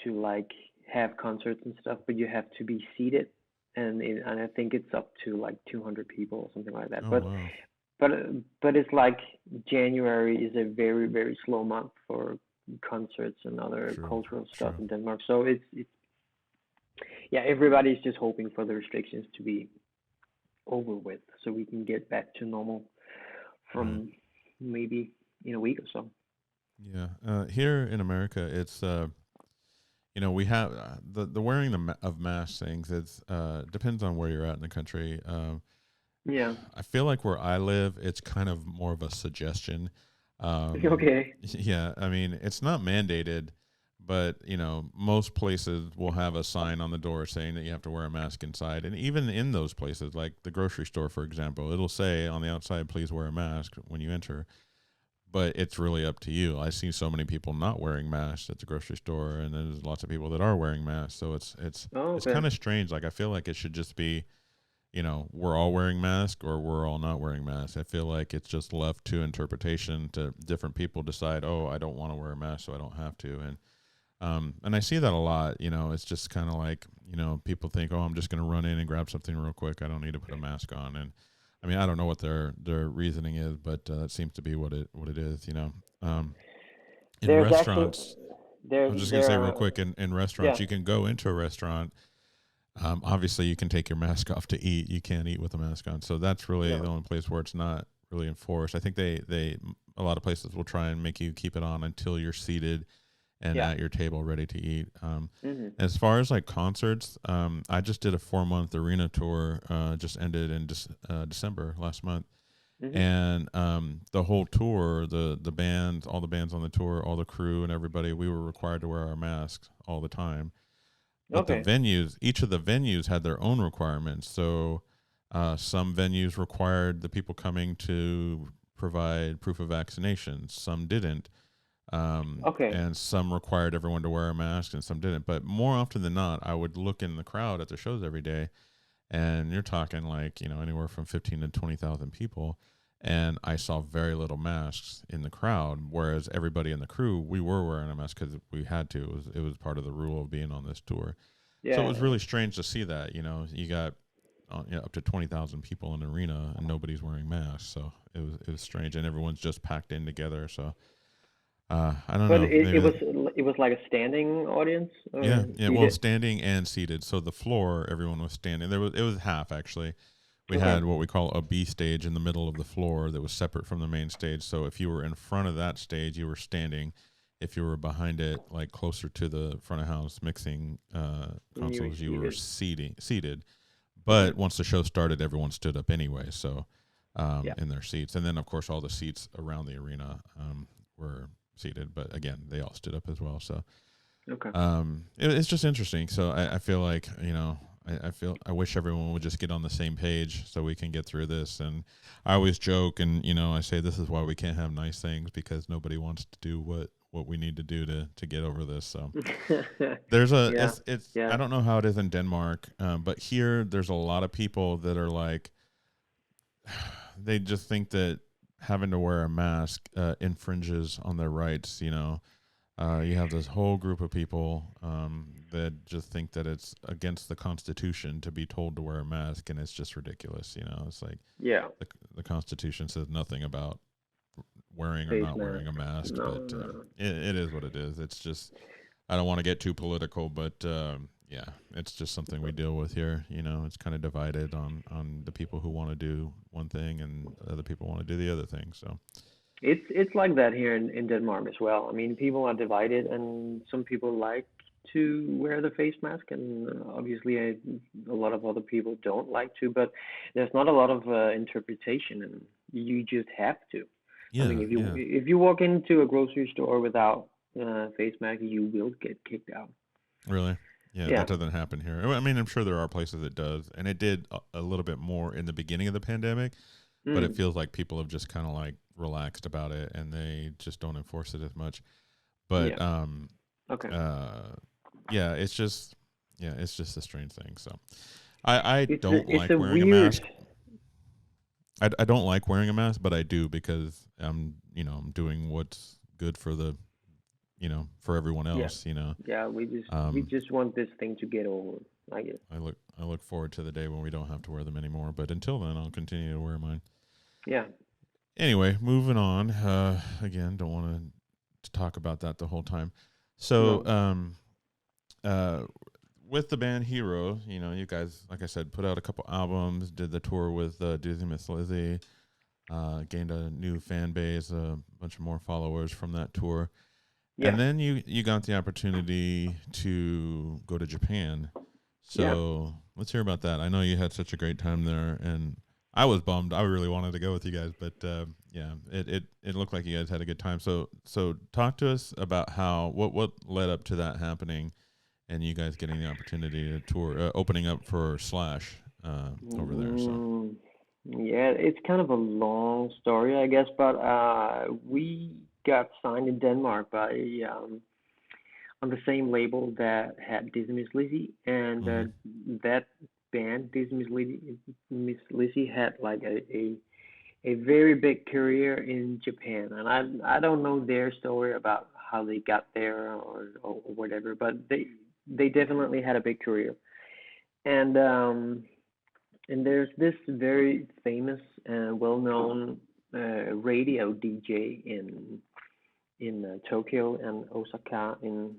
B: like have concerts and stuff, but you have to be seated, and I think it's up to like 200 people or something like that.
A: Oh wow.
B: But but it's like January is a very very slow month for concerts and other
A: True.
B: cultural stuff
A: True.
B: in Denmark. So it's yeah, everybody's just hoping for the restrictions to be over with so we can get back to normal
A: Right.
B: from maybe in a week or so.
A: Yeah. Here in America, it's you know, we have the wearing of masks things. It's depends on where you're at in the country.
B: Yeah.
A: I feel like where I live, it's kind of more of a suggestion.
B: Okay.
A: Yeah, I mean, it's not mandated, but you know, most places will have a sign on the door saying that you have to wear a mask inside, and even in those places, like the grocery store, for example, it'll say on the outside, "Please wear a mask" when you enter. But it's really up to you. I see so many people not wearing masks at the grocery store, and then there's lots of people that are wearing masks. So
B: Oh,
A: it's
B: okay.
A: kind of strange. Like I feel like it should just be, you know, we're all wearing masks or we're all not wearing masks. I feel like it's just left to interpretation to different people decide, oh, I don't want to wear a mask, so I don't have to. And I see that a lot. You know, it's just kind of like, you know, people think, oh, I'm just going to run in and grab something real quick. I don't need to put a mask on. And I mean, I don't know what their reasoning is, but it seems to be what it is. You know, um, in
B: There's actually
A: restaurants, I
B: there
A: was just gonna say
B: there
A: real quick, in restaurants,
B: yeah.
A: you can go into a restaurant. Obviously, you can take your mask off to eat. You can't eat with a mask on, so that's really the
B: No.
A: only place where it's not really enforced. I think they a lot of places will try and make you keep it on until you're seated and
B: Yeah.
A: at your table ready to eat.
B: Mhm.
A: As far as like concerts, I just did a 4 month arena tour. Just ended in December last month,
B: Mhm.
A: and the whole tour, the bands, all the bands on the tour, all the crew and everybody, we were required to wear our masks all the time. But the
B: Okay.
A: venues, each of the venues had their own requirements. So some venues required the people coming to provide proof of vaccination. Some didn't.
B: Okay.
A: And some required everyone to wear a mask and some didn't. But more often than not, I would look in the crowd at the shows every day, and you're talking like, you know, anywhere from 15 to 20,000 people. And I saw very little masks in the crowd, whereas everybody in the crew, we were wearing a mask because we had to. It was part of the rule of being on this tour. So it
B: Yeah.
A: was really strange to see that. You know, you got you know, up to 20,000 people in an arena and nobody's wearing masks. So it was strange, and everyone's just packed in together. So I don't
B: But
A: know,
B: it
A: maybe.
B: it was like a standing audience
A: Yeah,
B: or
A: yeah. Well,
B: seated?
A: standing and seated. So the floor, everyone was standing. It was half actually. We
B: Okay.
A: had what we call a B stage in the middle of the floor that was separate from the main stage. So if you were in front of that stage, you were standing. If you were behind it, like closer to the front of house mixing
B: And you were
A: consoles, you were
B: seated.
A: seated. But
B: Mhm.
A: once the show started, everyone stood up anyway. So
B: Yeah.
A: in their seats, and then of course all the seats around the arena were seated. But again, they all stood up as well. So
B: Okay.
A: it's just interesting. So I feel like, you know, I feel I wish everyone would just get on the same page so we can get through this. And I always joke, and you know, I say this is why we can't have nice things, because nobody wants to do what we need to do to get over this. So there's a
B: Yeah.
A: it's I
B: Yeah.
A: don't know how it is in Denmark, but here there's a lot of people that are like, they just think that having to wear a mask infringes on their rights. You know, You have this whole group of people that just think that it's against the Constitution to be told to wear a mask, and it's just ridiculous. It's like
B: Yeah,
A: the Constitution says nothing about wearing or
B: face
A: not wearing
B: mask.
A: a mask,
B: No,
A: but
B: no.
A: it is what it is. It's just I don't want to get too political, but yeah, it's just something we deal with here. It's kind of divided on the people who want to do one thing and other people want to do the other thing. So
B: It's like that here in Denmark as well. I mean, people are divided, and some people like to wear the face mask, and obviously a lot of other people don't like to. But there's not a lot of interpretation, and you just have to. I mean,
A: yeah, yeah,
B: if you walk into a grocery store without face mask, you will get kicked out.
A: really. Yeah,
B: Yeah.
A: that doesn't happen here. I mean, I'm sure there are places it does, and it did a little bit more in the beginning of the pandemic, but it
B: Mm.
A: feels like people have just kind of like relaxed about it and they just don't enforce it as much. But
B: Yeah. Okay.
A: uh, yeah, it's just a strange thing. So I don't
B: It's
A: like
B: a
A: wearing a
B: weird.
A: mask. I don't like wearing a mask, but I do because I'm doing what's good for the for everyone
B: Yeah.
A: else.
B: Yeah. We
A: Um,
B: just want this thing to get over, I guess.
A: I look forward to the day when we don't have to wear them anymore. But until then, I'll continue to wear mine.
B: Yeah.
A: Anyway, moving on. Again, don't want to talk about that the whole time. So,
B: No.
A: uh, with the band H.E.R.O, you guys, like I said, put out a couple albums, did the tour with Dizzy Miss Lizzy, gained a new fan base, a bunch of more followers from that tour,
B: Yeah.
A: and then you got the opportunity to go to Japan.
B: Yeah.
A: So let's hear about that. I know you had such a great time there, and I was bummed. I really wanted to go with you guys, but yeah, it looked like you guys had a good time. So talk to us about what led up to that happening, and you guys getting the opportunity to tour, opening up for Slash over there. So
B: Mm, yeah, it's kind of a long story, I guess, but we got signed in Denmark by on the same label that had Disney Miss Lizzy, and
A: mm-hmm.
B: that band Miss Lizzy had like a very big career in Japan, and I don't know their story about how they got there or whatever, but they definitely had a big career, and there's this very famous and well-known radio DJ in Tokyo and Osaka in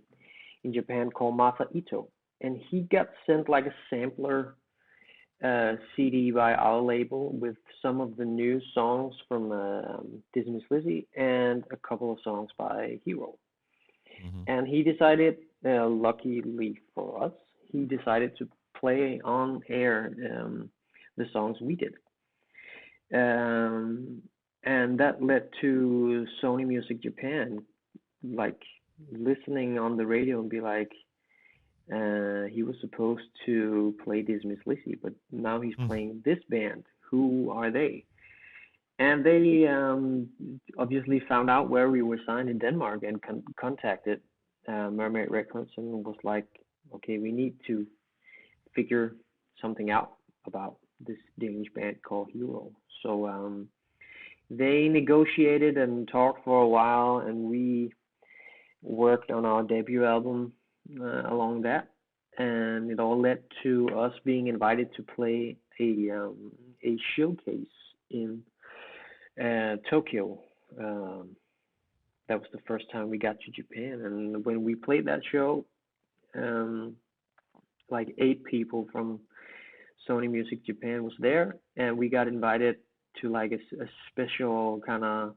B: Japan called Masa Ito, and he got sent like a sampler CD by our label with some of the new songs from Disney Miss Lizzy and a couple of songs by H.E.R.O.
A: Mm-hmm.
B: And he decided, luckily for us, he decided to play on air the songs we did. Um, and that led to Sony Music Japan, like listening on the radio and be like, he was supposed to play Dismiss Lizzy, but now he's playing this band. Who are they? And they obviously found out where we were signed in Denmark and contacted Mermaid Records and was like, okay, we need to figure something out about this Danish band called H.E.R.O. So they negotiated and talked for a while, and we worked on our debut album along that, and it all led to us being invited to play a showcase in Tokyo. Um, that was the first time we got to Japan, and when we played that show, um, like 8 people from Sony Music Japan was there, and we got invited to like a special kind of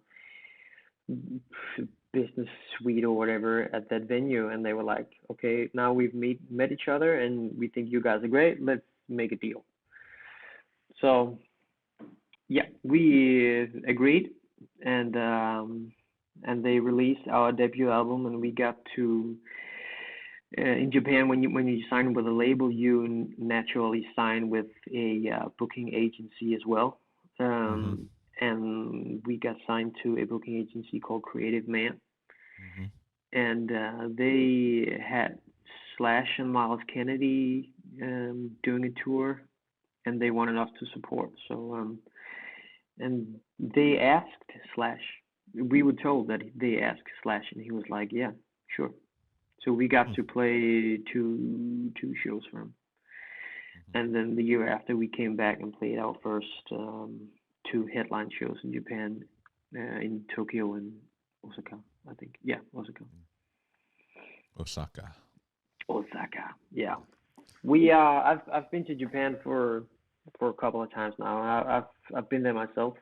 B: business suite or whatever at that venue, and they were like, okay, now we've met each other and we think you guys are great, let's make a deal. So yeah, we agreed, and they released our debut album, and we got to in Japan, when you sign with a label, you naturally sign with a booking agency as well.
A: Mm-hmm.
B: And we got signed to a booking agency called Creative Man,
A: Mm-hmm.
B: and they had Slash and Miles Kennedy doing a tour, and they wanted us to support. So and they asked Slash. We were told that they asked Slash, and he was like, "Yeah." Sure. So we got
A: Hmm.
B: to play two shows for him,
A: Mhm.
B: and then the year after we came back and played our first two headline shows in Japan, in Tokyo and Osaka, I think. Yeah, Osaka.
A: Osaka.
B: Osaka. Yeah. I've been to Japan for a couple of times now. I've been there myself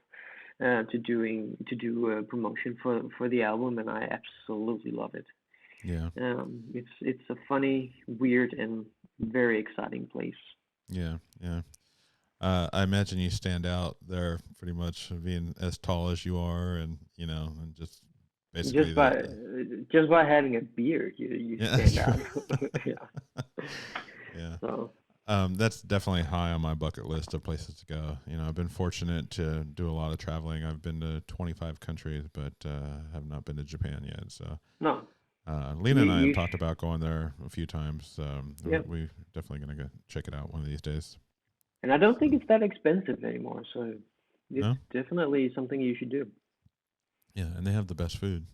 B: to do promotion for the album, and I absolutely love it.
A: Yeah.
B: It's a funny, weird, and very exciting place.
A: Yeah. Yeah. I imagine you stand out there pretty much being as tall as you are, and and just basically
B: Just by
A: the
B: just by having a beard, you
A: yeah, that's
B: stand
A: true.
B: out. Yeah.
A: Yeah.
B: So
A: That's definitely high on my bucket list of places to go. I've been fortunate to do a lot of traveling. I've been to 25 countries, but have not been to Japan yet. So
B: no,
A: Lena
B: you
A: and I have
B: you
A: talked about going there a few times.
B: yeah.
A: We definitely going to go check it out one of these days.
B: And I don't think
A: So
B: it's that expensive anymore. So it's
A: no,
B: definitely something you should do.
A: yeah, and they have the best food.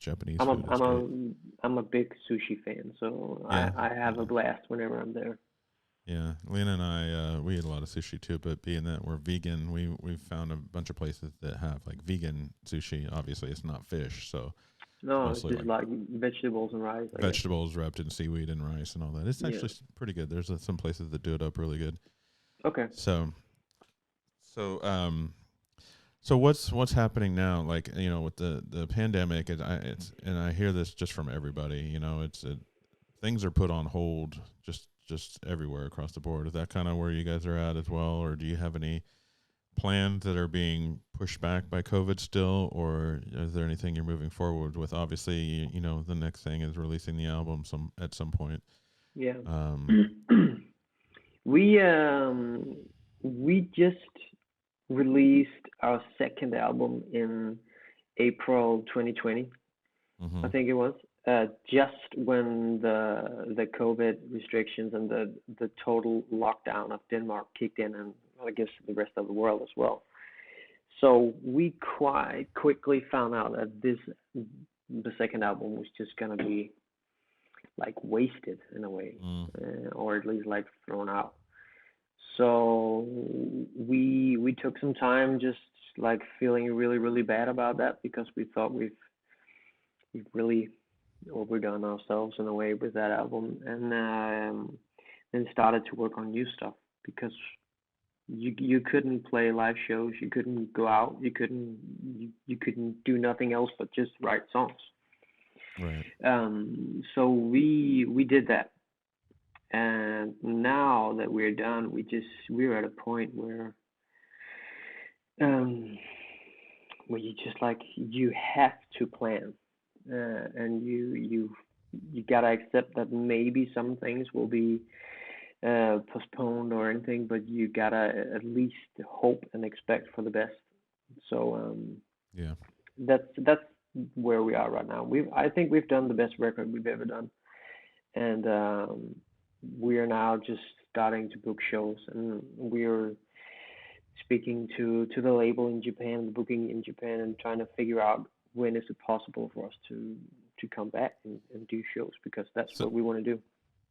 A: Japanese
B: I'm a
A: food is
B: I'm
A: great.
B: a I'm a big sushi fan, so
A: Yeah,
B: I have a
A: yeah.
B: blast whenever I'm there.
A: Yeah, Lena and I, we eat a lot of sushi too. But being that we're vegan, we've found a bunch of places that have like vegan sushi. Obviously, it's not fish, so it's
B: No, it's
A: mostly
B: just
A: like
B: like vegetables and rice, I guess.
A: vegetables wrapped in seaweed and rice and all that. It's
B: Yeah.
A: actually pretty good. There's some places that do it up really good.
B: Okay.
A: So, so, so what's happening now? Like with the pandemic, and I hear this just from everybody. Things are put on hold just everywhere across the board. Is that kind of where you guys are at as well, or do you have any plans that are being pushed back by COVID still, or is there anything you're moving forward with? Obviously, the next thing is releasing the album at some point.
B: Yeah.
A: Um,
B: We um we just released our second album in April 2020, I
A: hmm
B: think it was. Just when the COVID restrictions and the total lockdown of Denmark kicked in, and I guess the rest of the world as well. So we quite quickly found out that the second album was just gonna be like wasted in a way,
A: mm,
B: or at least like thrown out. So we took some time just like feeling really bad about that because we thought we've really overdone ourselves in a way with that album, and then started to work on new stuff because you couldn't play live shows, you couldn't go out, you couldn't do nothing else but just write songs.
A: right.
B: So we did that, and now that we're done, we're at a point um where you just like you have to plan, and you gotta accept that maybe some things will be postponed or anything, but you gotta at least hope and expect for the best. So
A: Yeah.
B: that's where we are right now. I think we've done the best record we've ever done, and we are now just starting to book shows, and we're speaking to the label in Japan, the booking in Japan, and trying to figure out when is it possible for us to come back and do shows because that's
A: So
B: what we want to do.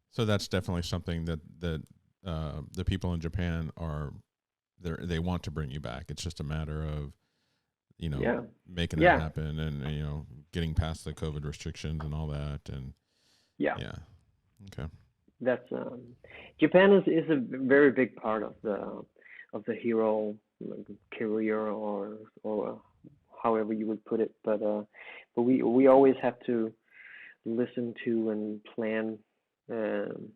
A: so that's definitely something that the people in Japan they want to bring you back. It's just a matter of you know
B: Yeah,
A: making that
B: yeah,
A: happen, and getting past the COVID restrictions and all that. And
B: yeah.
A: yeah, okay.
B: That's Japan is a very big part of the hero like, career or however you would put it. But we always have to listen to and plan um,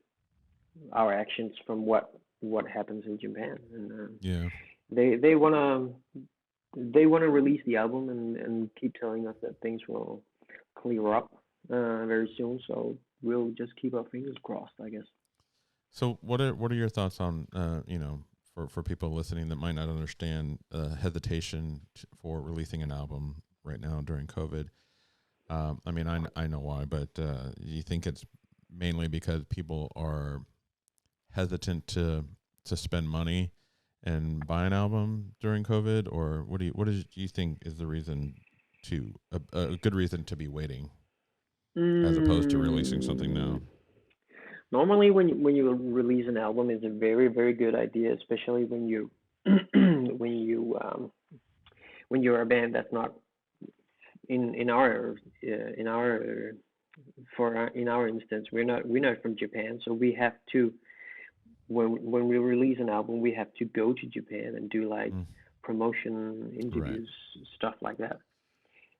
B: our actions from what happens in Japan, and
A: Yeah.
B: they wanna release the album and keep telling us that things will clear up very soon. So we'll just keep our fingers crossed, I guess.
A: So what are your thoughts on for people listening that might not understand hesitation for releasing an album right now during COVID? I mean, I know why, but you think it's mainly because people are hesitant to spend money and buy an album during COVID, or what do you think is the reason a good reason to be waiting? as opposed to releasing something
B: Mm,
A: now?
B: Normally, when you release an album, it's a very very good idea, especially when you when you when you're a band that's not in our in our in our instance, we're not from Japan, so we have to when we release an album, we have to go to Japan and do like
A: Mm,
B: promotion
A: right.
B: interviews, stuff like that.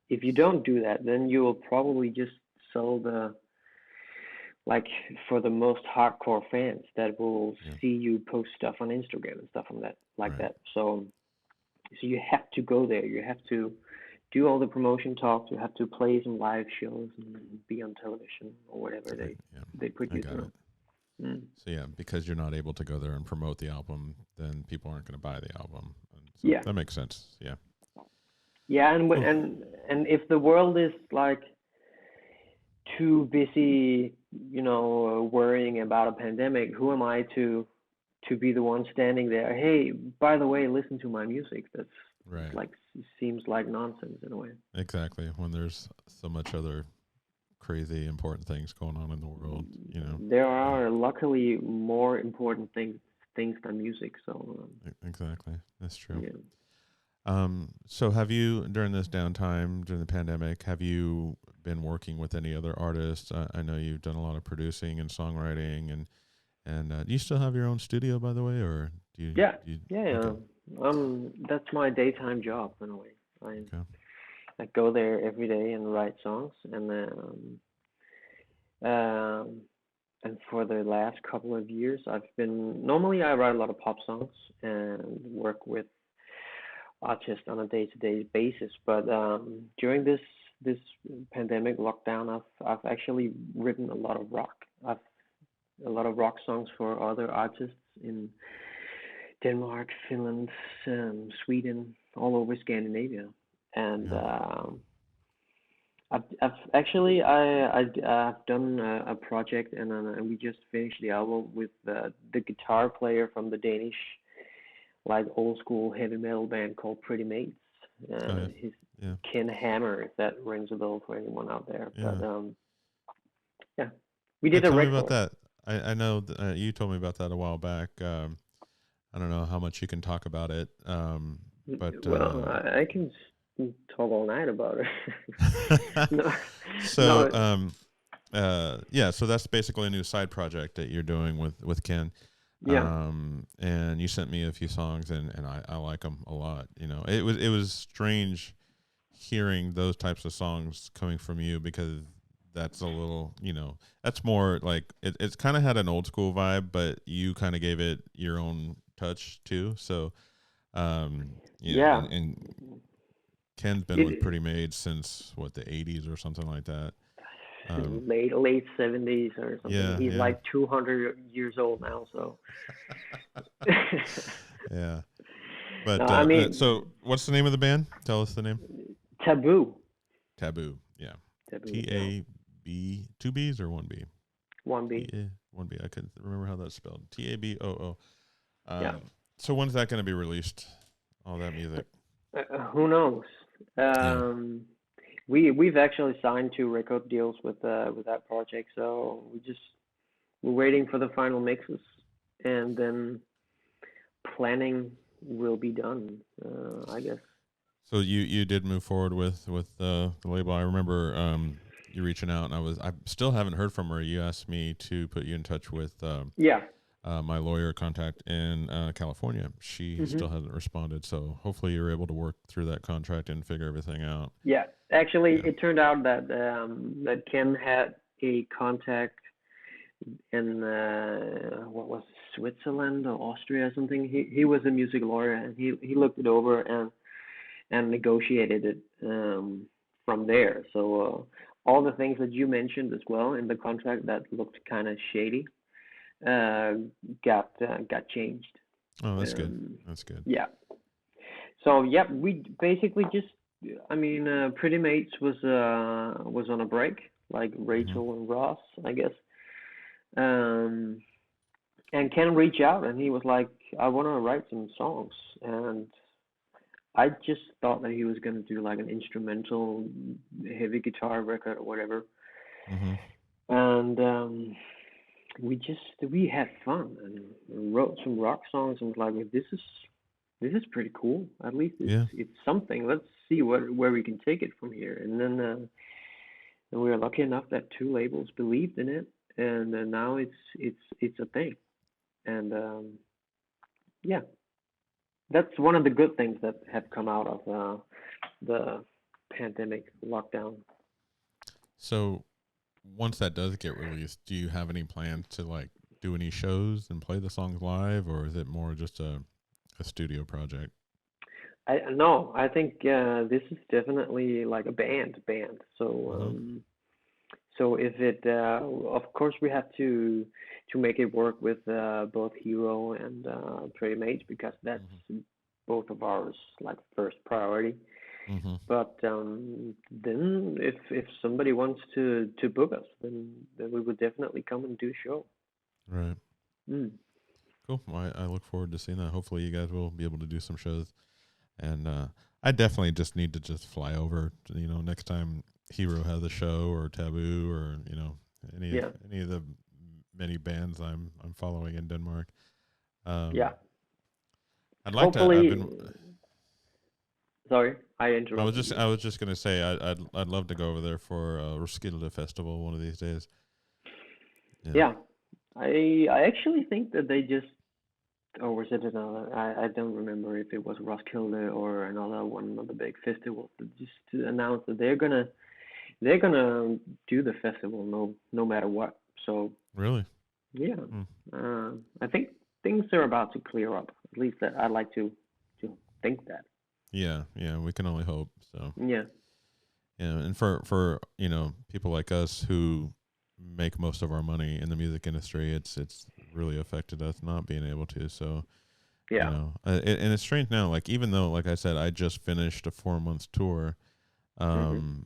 B: If you don't do that, then you will probably just sell the like for the most hardcore fans that will
A: Yeah.
B: see you post stuff on Instagram and stuff on that like
A: Right.
B: that. So you have to go there. You have to do all the promotion talks. You have to play some live shows and be on television or whatever
A: Yeah.
B: they put
A: I
B: you
A: got
B: through.
A: it.
B: Mm.
A: So yeah, because you're not able to go there and promote the album, then people aren't going to buy the album, and so
B: Yeah,
A: that makes sense. Yeah.
B: yeah,
A: Well,
B: and if the world is like too busy, worrying about a pandemic, who am I to be the one standing there? Hey, by the way, listen to my music. That's
A: right.
B: like seems like nonsense in a way.
A: Exactly. When there's so much other crazy important things going on in the world, you know.
B: There
A: Uh,
B: are luckily more important things than music. So
A: exactly. That's true.
B: yeah,
A: So have you, during this downtime, during the pandemic, have you been working with any other artists? I know you've done a lot of producing and songwriting, and do you still have your own studio, by the way, or
B: yeah,
A: do you
B: yeah,
A: okay,
B: yeah. That's my daytime job in a way.
A: okay,
B: I go there every day and write songs, um, and for the last couple of years, I've been normally I write a lot of pop songs and work with artists on a day-to-day basis. But during this pandemic lockdown, I've actually written a lot of rock. I've a lot of rock songs for other artists in Denmark, Finland, Sweden, all over Scandinavia, and
A: yeah,
B: I've actually I've done a project and we just finished the album with the guitar player from the Danish like old school heavy metal band called Pretty Mates.
A: oh yeah,
B: His
A: yeah,
B: Ken Hammer, if that rings a bell for anyone out there. But
A: yeah.
B: yeah, we
A: Yeah,
B: did a
A: tell me about
B: record.
A: that. I know you told me about that a while back. I don't know how much you can talk about it, but
B: Well, I can talk all night about it. No,
A: so
B: no,
A: yeah, so that's basically a new side project that you're doing with Ken.
B: yeah,
A: And you sent me a few songs, and I like them a lot. You know, it was strange hearing those types of songs coming from you, because that's a little, that's more like it's kind of had an old school vibe, but you kind of gave it your own touch too. So
B: yeah.
A: and Ken's been with
B: It
A: Pretty Made since what, the 80s or something like that. Um,
B: late 70s or something.
A: yeah,
B: He's
A: yeah,
B: like 200 years old now, so.
A: yeah.
B: No,
A: But
B: I
A: so
B: mean
A: what's the name of the band? Tell us the name.
B: Taboo.
A: Taboo. Yeah.
B: Taboo, yeah.
A: TAB, two B's or one B?
B: One B.
A: One B. I couldn't remember how that's spelled. TABOO.
B: Yeah.
A: So when's that going to be released? All that music.
B: Who knows?
A: Yeah.
B: Um, we've actually signed 2 record deals with that project, so we're waiting for the final mixes, and then planning will be done. I guess.
A: So you did move forward with the label. I remember you reaching out, and I still haven't heard from her. You asked me to put you in touch with
B: Yeah.
A: my lawyer contact in California. She
B: Mhm.
A: still hasn't responded, so hopefully you're able to work through that contract and figure everything out.
B: Yeah. Actually,
A: Yeah.
B: it turned out that Ken had a contact in what was it, Switzerland or Austria or something. He was a music lawyer and he looked it over and negotiated it from there. So all the things that you mentioned as well in the contract that looked kind of shady uh, got changed.
A: Oh, that's good.
B: Um,
A: That's good.
B: yeah. So yeah, we basically just, I mean, Pretty Mates was on a break, like
A: Hmm.
B: Rachel and Ross, I guess. Um, and Ken reached out and he was like, I want to write some songs, and I just thought that he was gonna do like an instrumental heavy guitar record or whatever.
A: Mm-hmm.
B: and we had fun and wrote some rock songs and was like, "Well, this is pretty cool. At least
A: Yeah.
B: it's something. Let's see where we can take it from here." And then and we were lucky enough that two labels believed in it, and now it's a thing. And yeah, that's one of the good things that have come out of the pandemic lockdown.
A: So once that does get released, do you have any plans to like do any shows and play the songs live, or is it more just a studio project?
B: I no, I think this is definitely like a band.
A: Mm-hmm.
B: So if it, of course, we have to make it work with both Hero and Pretty Mage because that's both of ours like first priority.
A: Mm-hmm.
B: But then if somebody wants to book us, then we would definitely come and do a show.
A: Right.
B: Mm.
A: Cool. Well, I look forward to seeing that. Hopefully, you guys will be able to do some shows. And I definitely just need to just fly over. To, next time Hero has a show or Taboo or any
B: Yeah,
A: any of the many bands I'm following in Denmark.
B: yeah.
A: Um, I'd like to. I've
B: Hopefully,
A: been.
B: sorry, I interrupted
A: I
B: you.
A: was just gonna say I'd love to go over there for Roskilde Festival one of these days. Yeah.
B: Yeah, I actually think that they just, or was it another? I don't remember if it was Roskilde or another one of the big festivals that just to announce that they're gonna do the festival no matter what. So
A: Really.
B: yeah,
A: Hmm.
B: I think things are about to clear up. At least that I'd like to think that.
A: Yeah. Yeah. We can only hope. So.
B: Yeah,
A: Yeah, and for people like us who make most of our money in the music industry, it's really affected us not being able to. So
B: yeah.
A: and it's strange now. Like even though, like I said, I just finished a 4 months tour,
B: Mhm.
A: um,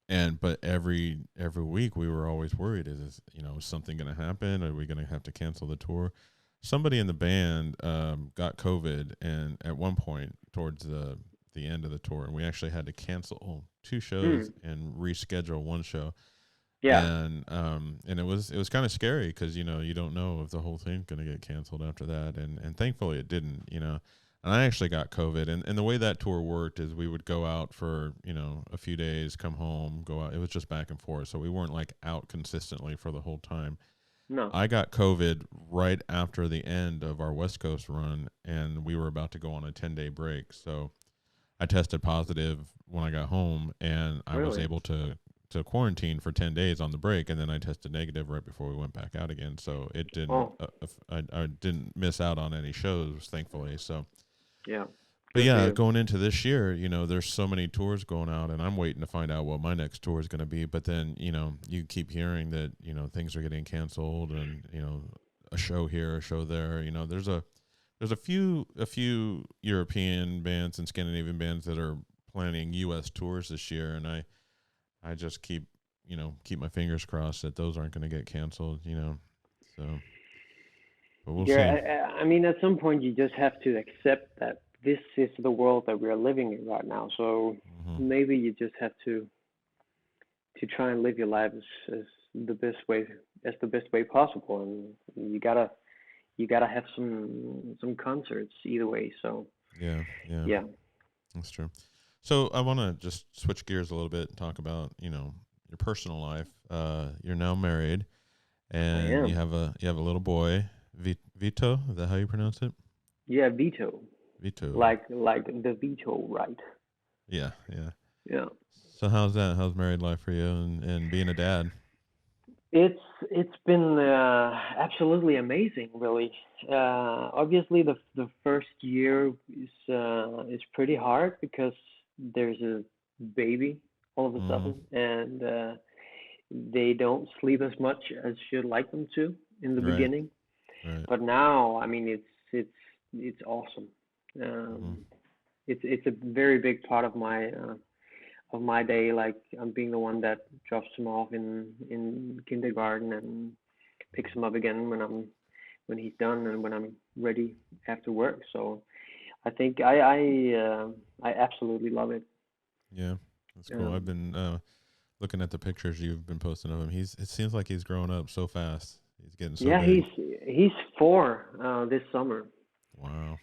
A: and but every week we were always worried: is something going to happen? Are we going to have to cancel the tour? Somebody in the band got COVID, and at one point towards the end of the tour, and we actually had to cancel two shows
B: Mm.
A: and reschedule one show,
B: Yeah.
A: and it was kind of scary because you don't know if the whole thing's going to get canceled after that, and thankfully it didn't. And I actually got COVID, and the way that tour worked is we would go out for a few days, come home, go out. It was just back and forth, so we weren't like out consistently for the whole time.
B: No.
A: I got COVID right after the end of our West Coast run, and we were about to go on a 10-day break. So I tested positive when I got home, and I was
B: Really?
A: able to quarantine for 10 days on the break, and then I tested negative right before we went back out again. So it didn't.
B: Oh,
A: I didn't miss out on any shows, thankfully. So.
B: yeah.
A: But
B: Good for
A: yeah,
B: you.
A: going into this year, there's so many tours going out, and I'm waiting to find out what my next tour is going to be. But then, you keep hearing that, things are getting canceled, and a show here, a show there. There's a few European bands and Scandinavian bands that are planning U.S. tours this year, and I just keep my fingers crossed that those aren't going to get canceled. So, but we'll see.
B: Yeah, I mean, at some point you just have to accept that this is the world that we're living in right now. So
A: Hmm.
B: maybe you just have to try and live your life as the best way as the best way possible, and you gotta have some concerts either way. So
A: Yeah, yeah.
B: yeah,
A: That's true. So I want to just switch gears a little bit and talk about your personal life. You're now married,
B: I
A: and you
B: am.
A: have a little boy, Vito. Is that how you pronounce it?
B: Yeah, veto,
A: Vito.
B: like the veto right.
A: Yeah, yeah.
B: Yeah.
A: So how's that? How's married life for you, and being a dad?
B: It's been absolutely amazing, really. Obviously, the first year is pretty hard because there's a baby all of a
A: Mm-hmm.
B: sudden, and they don't sleep as much as you'd like them to in the
A: Right.
B: beginning.
A: Right.
B: But now, I mean, it's awesome.
A: Mm-hmm.
B: Um, it's a very big part of my day. Like I'm being the one that drops him off in kindergarten and picks him up again when he's done and when I'm ready after work. So I think I absolutely love it.
A: Yeah, that's cool. I've
B: Um,
A: been looking at the pictures you've been posting of him. It seems like he's growing up so fast. He's getting so
B: Yeah,
A: big.
B: he's 4 this summer.
A: Wow.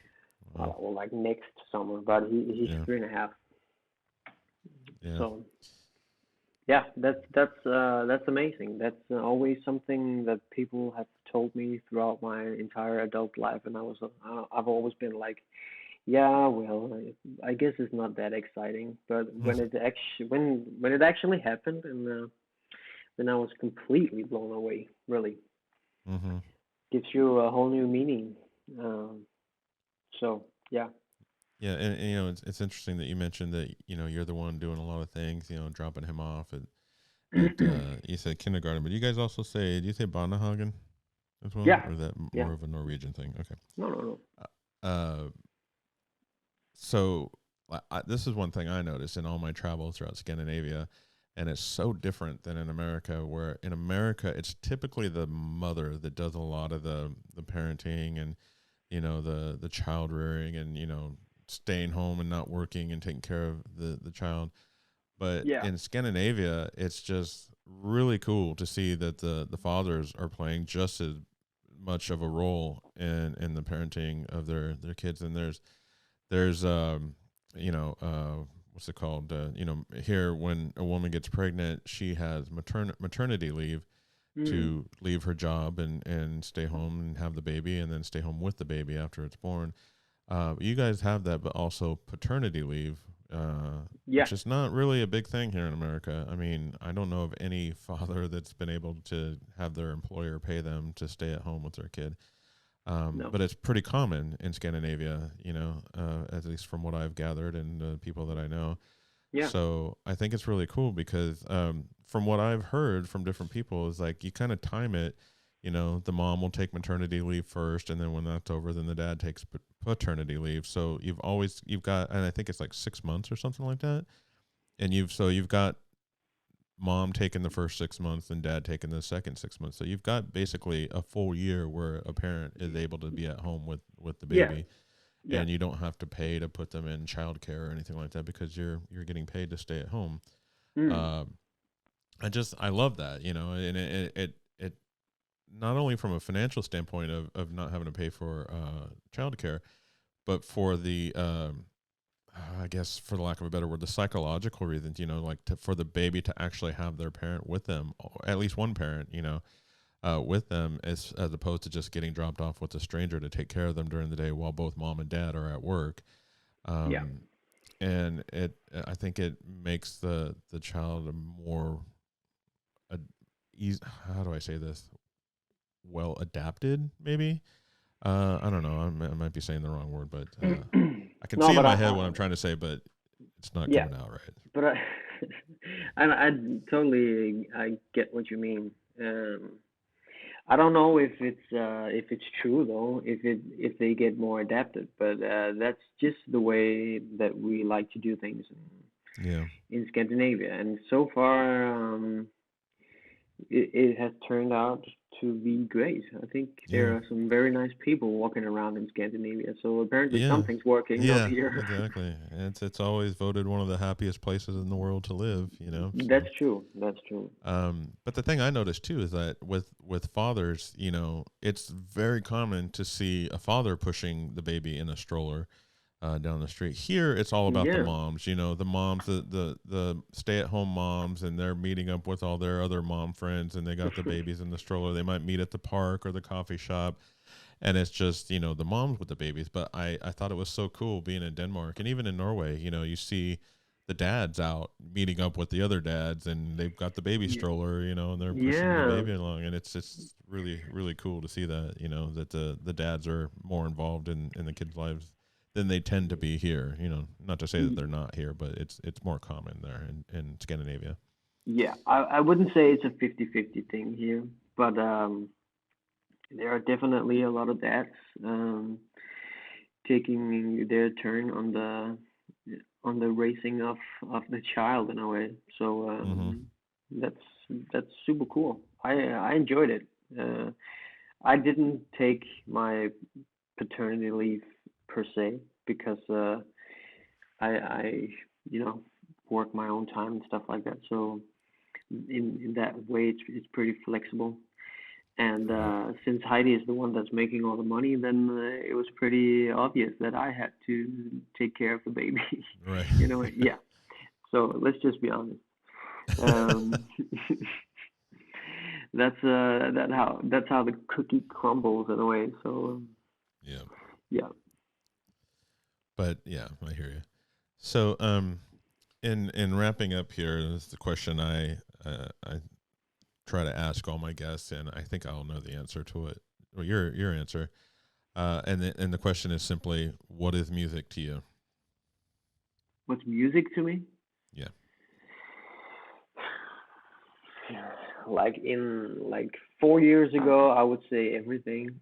A: Wow.
B: Well, like next summer, but he's
A: Yeah.
B: 3.5.
A: Yeah.
B: So yeah, that's amazing. That's always something that people have told me throughout my entire adult life, and I've always been like, yeah, well, I guess it's not that exciting. But when it actually happened, and then I was completely blown away. Really
A: Mm-hmm.
B: gives you a whole new meaning. Um, so yeah,
A: Yeah, and it's interesting that you mentioned that you're the one doing a lot of things, dropping him off at you said kindergarten, but you guys also say, do you say Barnehagen as well,
B: yeah,
A: or is that
B: yeah.
A: more of a Norwegian thing? Okay.
B: No, no, no.
A: Uh, so this is one thing I noticed in all my travels throughout Scandinavia, and it's so different than in America. Where in America, it's typically the mother that does a lot of the parenting and the child rearing and staying home and not working and taking care of the child. But
B: Yeah,
A: in Scandinavia, it's just really cool to see that the fathers are playing just as much of a role in the parenting of their kids. And there's what's it called? Here when a woman gets pregnant, she has maternity leave
B: mm,
A: to leave her job and stay home and have the baby and then stay home with the baby after it's born. You guys have that, but also paternity leave,
B: yeah,
A: which is not really a big thing here in America. I mean, I don't know of any father that's been able to have their employer pay them to stay at home with their kid.
B: no,
A: But it's pretty common in Scandinavia, at least from what I've gathered and the people that I know.
B: yeah,
A: So I think it's really cool because from what I've heard from different people is like you kind of time it. The mom will take maternity leave first, and then when that's over, then the dad takes paternity leave. So you've got, and I think it's like 6 months or something like that. And you've got mom taking the first 6 months and dad taking the second 6 months. So you've got basically a full year where a parent is able to be at home with the
B: yeah,
A: baby,
B: yeah,
A: and you don't have to pay to put them in childcare or anything like that because you're getting paid to stay at home.
B: mm,
A: Uh, I love that, and it not only from a financial standpoint of not having to pay for childcare, but for the I guess for the lack of a better word, the psychological reasons, like for the baby to actually have their parent with them, or at least one parent, with them, as opposed to just getting dropped off with a stranger to take care of them during the day while both mom and dad are at work.
B: yeah,
A: Um, and I think it makes the child a more uh, easy, how do I say this? Well adapted, maybe. I don't know. I might be saying the wrong word, but I can
B: no,
A: see in
B: but
A: my head what I'm trying to say, but it's not
B: yeah,
A: coming out right.
B: but I totally I get what you mean. Um, I don't know if it's true though, if they get more adapted, but that's just the way that we like to do things
A: Yeah,
B: in Scandinavia, and so far it has turned out to be great. I think
A: yeah,
B: there are some very nice people walking around in Scandinavia, so apparently
A: yeah,
B: something's working up
A: yeah.
B: here.
A: Exactly. It's always voted one of the happiest places in the world to live.
B: That's
A: So.
B: true. That's true.
A: But the thing I noticed too is that with fathers, it's very common to see a father pushing the baby in a stroller down the street. Here, it's all about the
B: Yeah.
A: moms. The moms, the stay at home moms, and they're meeting up with all their other mom friends, and they got the babies in the stroller. They might meet at the park or the coffee shop, and it's just the moms with the babies. But I thought it was so cool being in Denmark and even in Norway. You see the dads out meeting up with the other dads, and they've got the baby
B: Yeah.
A: stroller, and they're pushing the
B: Yeah.
A: baby along, and it's really really cool to see that that the dads are more involved in the kids' lives than they tend to be here. Not to say that they're not here, but it's more common there in Scandinavia.
B: Yeah. I wouldn't say it's a 50-50 thing here, but there are definitely a lot of dads um, taking their turn on the raising of the child in a way. So
A: Mm-hmm.
B: that's that's super cool. I enjoyed it. Uh, I didn't take my paternity leave per se because I work my own time and stuff like that. So in that way, it's pretty flexible. And
A: Right.
B: since Heidi is the one that's making all the money, then it was pretty obvious that I had to take care of the baby.
A: Right.
B: You know, yeah. So let's just be honest. Um, that's how the cookie crumbles in a way. So
A: Yeah.
B: yeah.
A: But yeah, I hear you. So, in wrapping up here, this is the question I try to ask all my guests, and I think I'll know the answer to it. Well, your answer. And the question is simply, what is music to you?
B: What's music to me?
A: Yeah.
B: Like in like 4 years ago, I would say everything,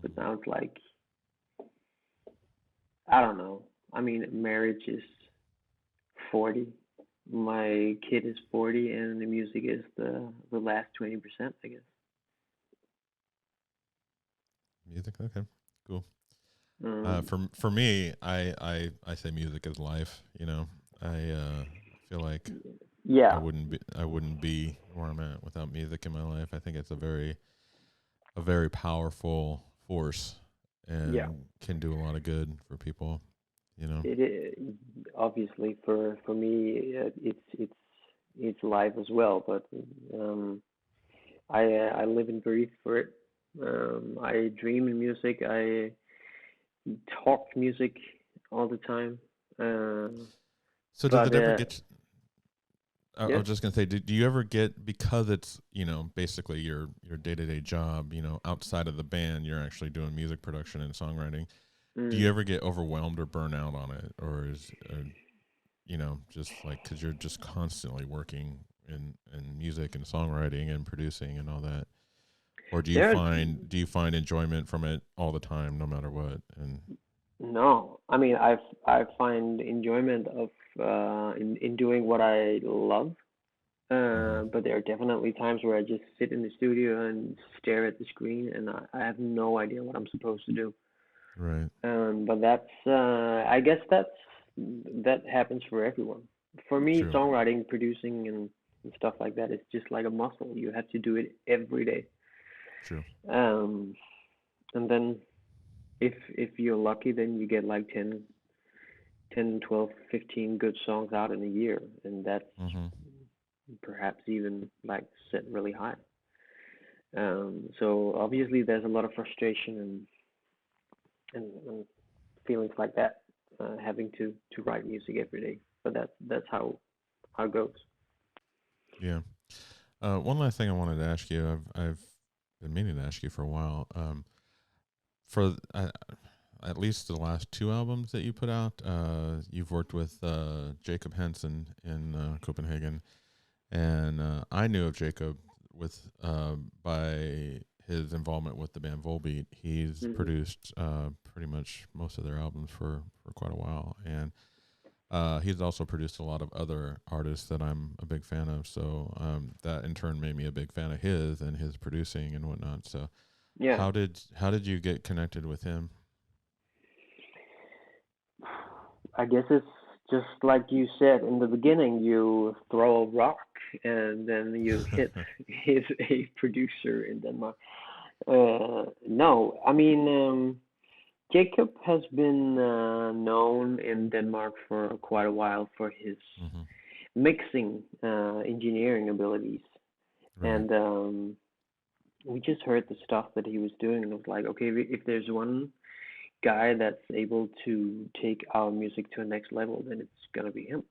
B: but
A: Hmm.
B: now it's like I don't know. I mean, marriage is 40. My kid is 40, and the music is the last 20%, I guess.
A: Music. Okay. Cool.
B: Um,
A: For me, I say music is life. I feel like
B: yeah,
A: I wouldn't be where I'm at without music in my life. I think it's a very powerful force
B: yeah.
A: and can do a lot of good for people. You know.
B: It is obviously for me, it's live as well, but um, I live and breathe for it. I dream in music. I talk music all the time. Uh,
A: So does
B: but
A: it ever get? I
B: yeah.
A: was just gonna say, do you ever get, because it's basically your day to day job, outside of the band, you're actually doing music production and songwriting. Do you
B: Mm.
A: ever get overwhelmed or burn out on it, or just like because you're just constantly working in music and songwriting and producing and all that, or
B: There,
A: do you find enjoyment from it all the time, no matter what? And
B: no. I mean, I find enjoyment of in doing what I love.
A: hmm
B: But there are definitely times where I just sit in the studio and stare at the screen, and I have no idea what I'm supposed to do.
A: right,
B: But I guess that happens for everyone. For me,
A: true,
B: songwriting, producing, and stuff like that is just like a muscle. You have to do it every day.
A: true,
B: Um, and then if you're lucky, then you get like 10, 12, 15 good songs out in a year, and that's
A: hmm
B: perhaps even like set really high. So obviously there's a lot of frustration and feelings like that, having to write music every day. But that's how it goes.
A: yeah. One last thing I wanted to ask you, I've been meaning to ask you for a while. For at least the last two albums that you put out, you've worked with Jacob Henson in Copenhagen, and I knew of Jacob with by his involvement with the band Volbeat. He's
B: Hmm.
A: produced pretty much most of their albums for quite a while, and he's also produced a lot of other artists that I'm a big fan of. So that in turn made me a big fan of his and his producing and whatnot. So
B: Yeah,
A: how did you get connected with him?
B: I guess it's just like you said in the beginning. You throw a rock and then you hit hit a producer in Denmark. No, I mean Jacob has been known in Denmark for quite a while for his
A: hmm
B: mixing engineering abilities,
A: Right.
B: and we just heard the stuff that he was doing, and it was like, okay, if there's one guy that's able to take our music to a next level, then it's gonna be him.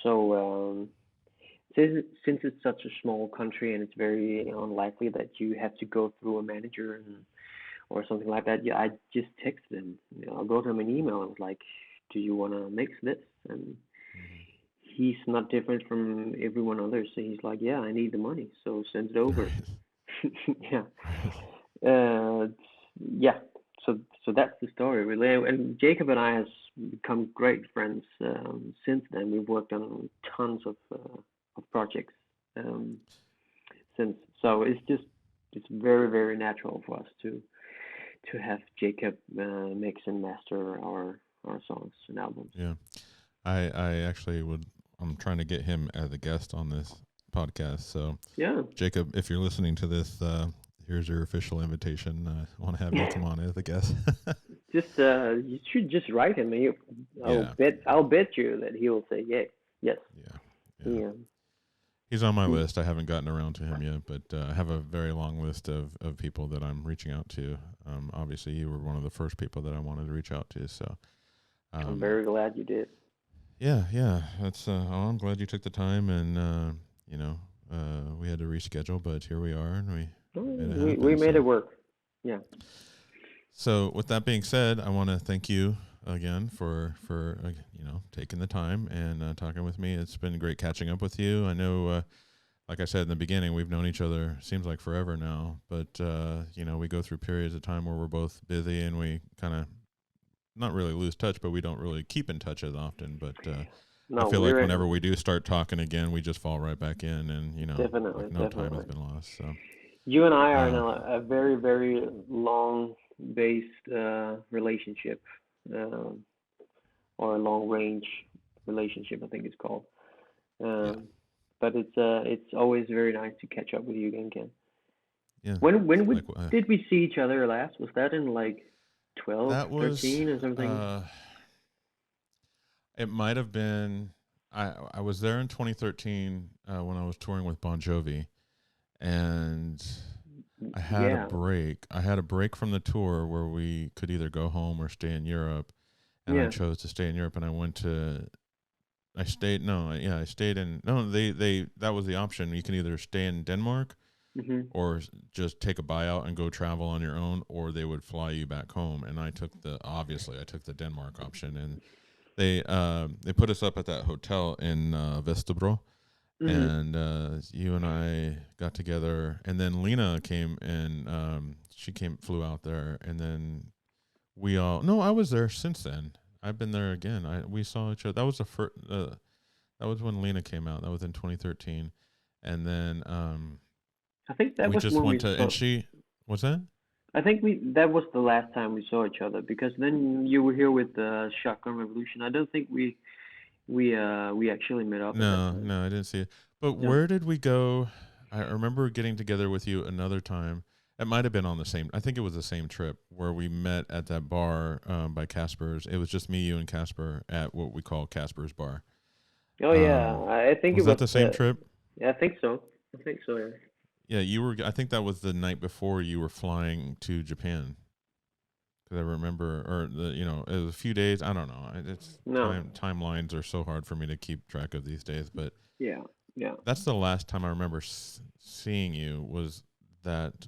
B: So since it's such a small country and it's very unlikely that you have to go through a manager and or something like that, yeah, I just texted him. I wrote him an email. I was like, "Do you want to mix this?" And
A: hmm
B: he's not different from everyone else. So he's like, "Yeah, I need the money, so send it over."
A: Right.
B: Yeah,
A: Right.
B: uh, yeah. So that's the story really. And Jacob and I has become great friends since then. We've worked on tons of projects um, since. So it's very very natural for us to have Jacob mix and master our songs and albums.
A: Yeah. I actually would. I'm trying to get him as a guest on this podcast. So,
B: Yeah.
A: Jacob, if you're listening to this, here's your official invitation. I want to have you come on as a guest.
B: Just you should just write him, and
A: Yeah,
B: I'll bet you that he will say yay. Yes.
A: yeah, yeah.
B: Yeah.
A: He's on my list. I haven't gotten around to him yet, but I have a very long list of people that I'm reaching out to. Obviously, you were one of the first people that I wanted to reach out to. So,
B: I'm very glad you did.
A: yeah. That's. I'm glad you took the time, and we had to reschedule, but here we are, and we made it happen.
B: We made it work. Yeah.
A: So, with that being said, I want to thank you again for taking the time and talking with me. It's been great catching up with you. I know, like I said in the beginning, we've known each other seems like forever now, but we go through periods of time where we're both busy and we kind of not really lose touch, but we don't really keep in touch as often. But I feel like whenever we do start talking again, we just fall right back in, and
B: definitely,
A: like no time has been lost. So
B: you and I are in a very, very long-based relationship, or a long-range relationship, I think it's called. But it's always very nice to catch up with you again, Ken.
A: Yeah.
B: When did we see each other last? Was that in like 12, 13 or something?
A: It might have been. I was there in 2013 when I was touring with Bon Jovi, and I had a break. I had a break from the tour where we could either go home or stay in Europe, and I chose to stay in Europe. And I stayed in. No, that was the option. You can either stay in Denmark.
B: Mm-hmm.
A: Or just take a buyout and go travel on your own, or they would fly you back home. And I took the Denmark option, and they put us up at that hotel in Vesterbro, and you and I got together, and then Lena came and flew out there, and then I was there since then. I've been there again. We saw each other. That was the first. That was when Lena came out. That was in 2013, and then
B: I think that
A: we
B: was
A: just
B: when
A: went to, and she, what's that?
B: I think that was the last time we saw each other, because then you were here with Shotgun Revolution. I don't think we actually met up.
A: No, I didn't see it. But where did we go? I remember getting together with you another time. It might have been on the same. I think it was the same trip where we met at that bar by Casper's. It was just me, you, and Casper at what we call Casper's Bar.
B: Oh yeah, I think
A: was that the same trip?
B: Yeah, I think so. Yeah.
A: Yeah, you were. I think that was the night before you were flying to Japan. Because I remember, it was a few days. I don't know. Timelines are so hard for me to keep track of these days. But
B: yeah.
A: That's the last time I remember seeing you. Was that?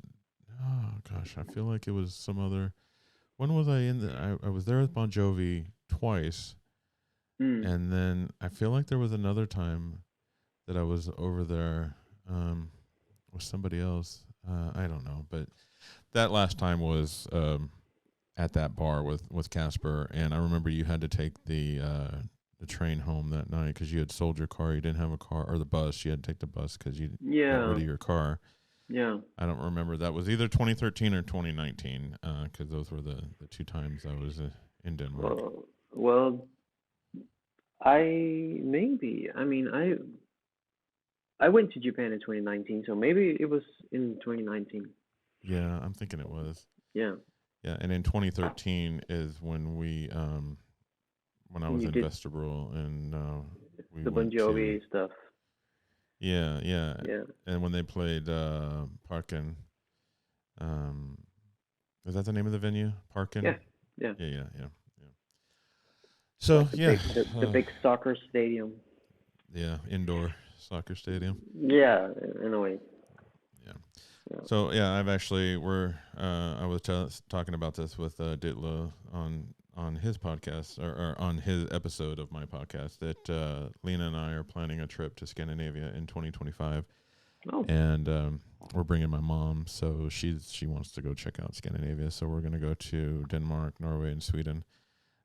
A: Oh gosh, I feel like it was some other. When was I in I was there with Bon Jovi twice, and then I feel like there was another time that I was over there. With somebody else. I don't know, but that last time was at that bar with Casper, and I remember you had to take the train home that night because you had sold your car. You didn't have a car, or the bus. You had to take the bus because you got rid of your car.
B: Yeah.
A: I don't remember. That was either 2013 or 2019 because those were the two times I was in Denmark.
B: Well, I went to Japan in 2019, so maybe it was in 2019.
A: Yeah, I'm thinking it was.
B: Yeah.
A: Yeah, and in 2013 is when we, when I was in Vesterbro, and we
B: the Bon Jovi stuff.
A: Yeah. And when they played Parken, is that the name of the venue? Parken?
B: Yeah.
A: So
B: like the big soccer stadium.
A: Yeah, indoor soccer stadium.
B: Yeah, in a way.
A: Yeah. So I've actually I was talking about this with Ditlo on his podcast or on his episode of my podcast that Lena and I are planning a trip to Scandinavia in 2025.
B: Oh.
A: And we're bringing my mom, so she wants to go check out Scandinavia. So we're going to go to Denmark, Norway, and Sweden.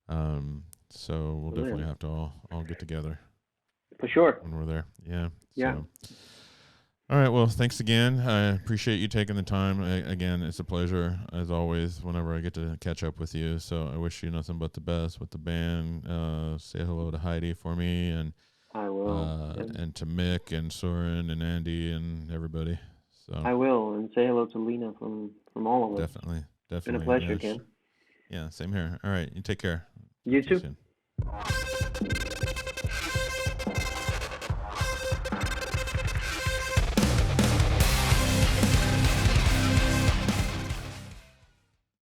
A: So we'll definitely have to all get together.
B: For sure.
A: When we're there. Yeah.
B: Yeah.
A: So. All right. Well, thanks again. I appreciate you taking the time. Again, it's a pleasure, as always, whenever I get to catch up with you. So I wish you nothing but the best with the band. Say hello to Heidi for me. And
B: I will.
A: and to Mick and Soren and Andy and everybody. So
B: I will, and say hello to Lena from all of us.
A: definitely.
B: It's been a pleasure,
A: Yeah,
B: Ken.
A: yeah, same here. All right, you take care.
B: You
A: Talk to
B: too.
A: soon.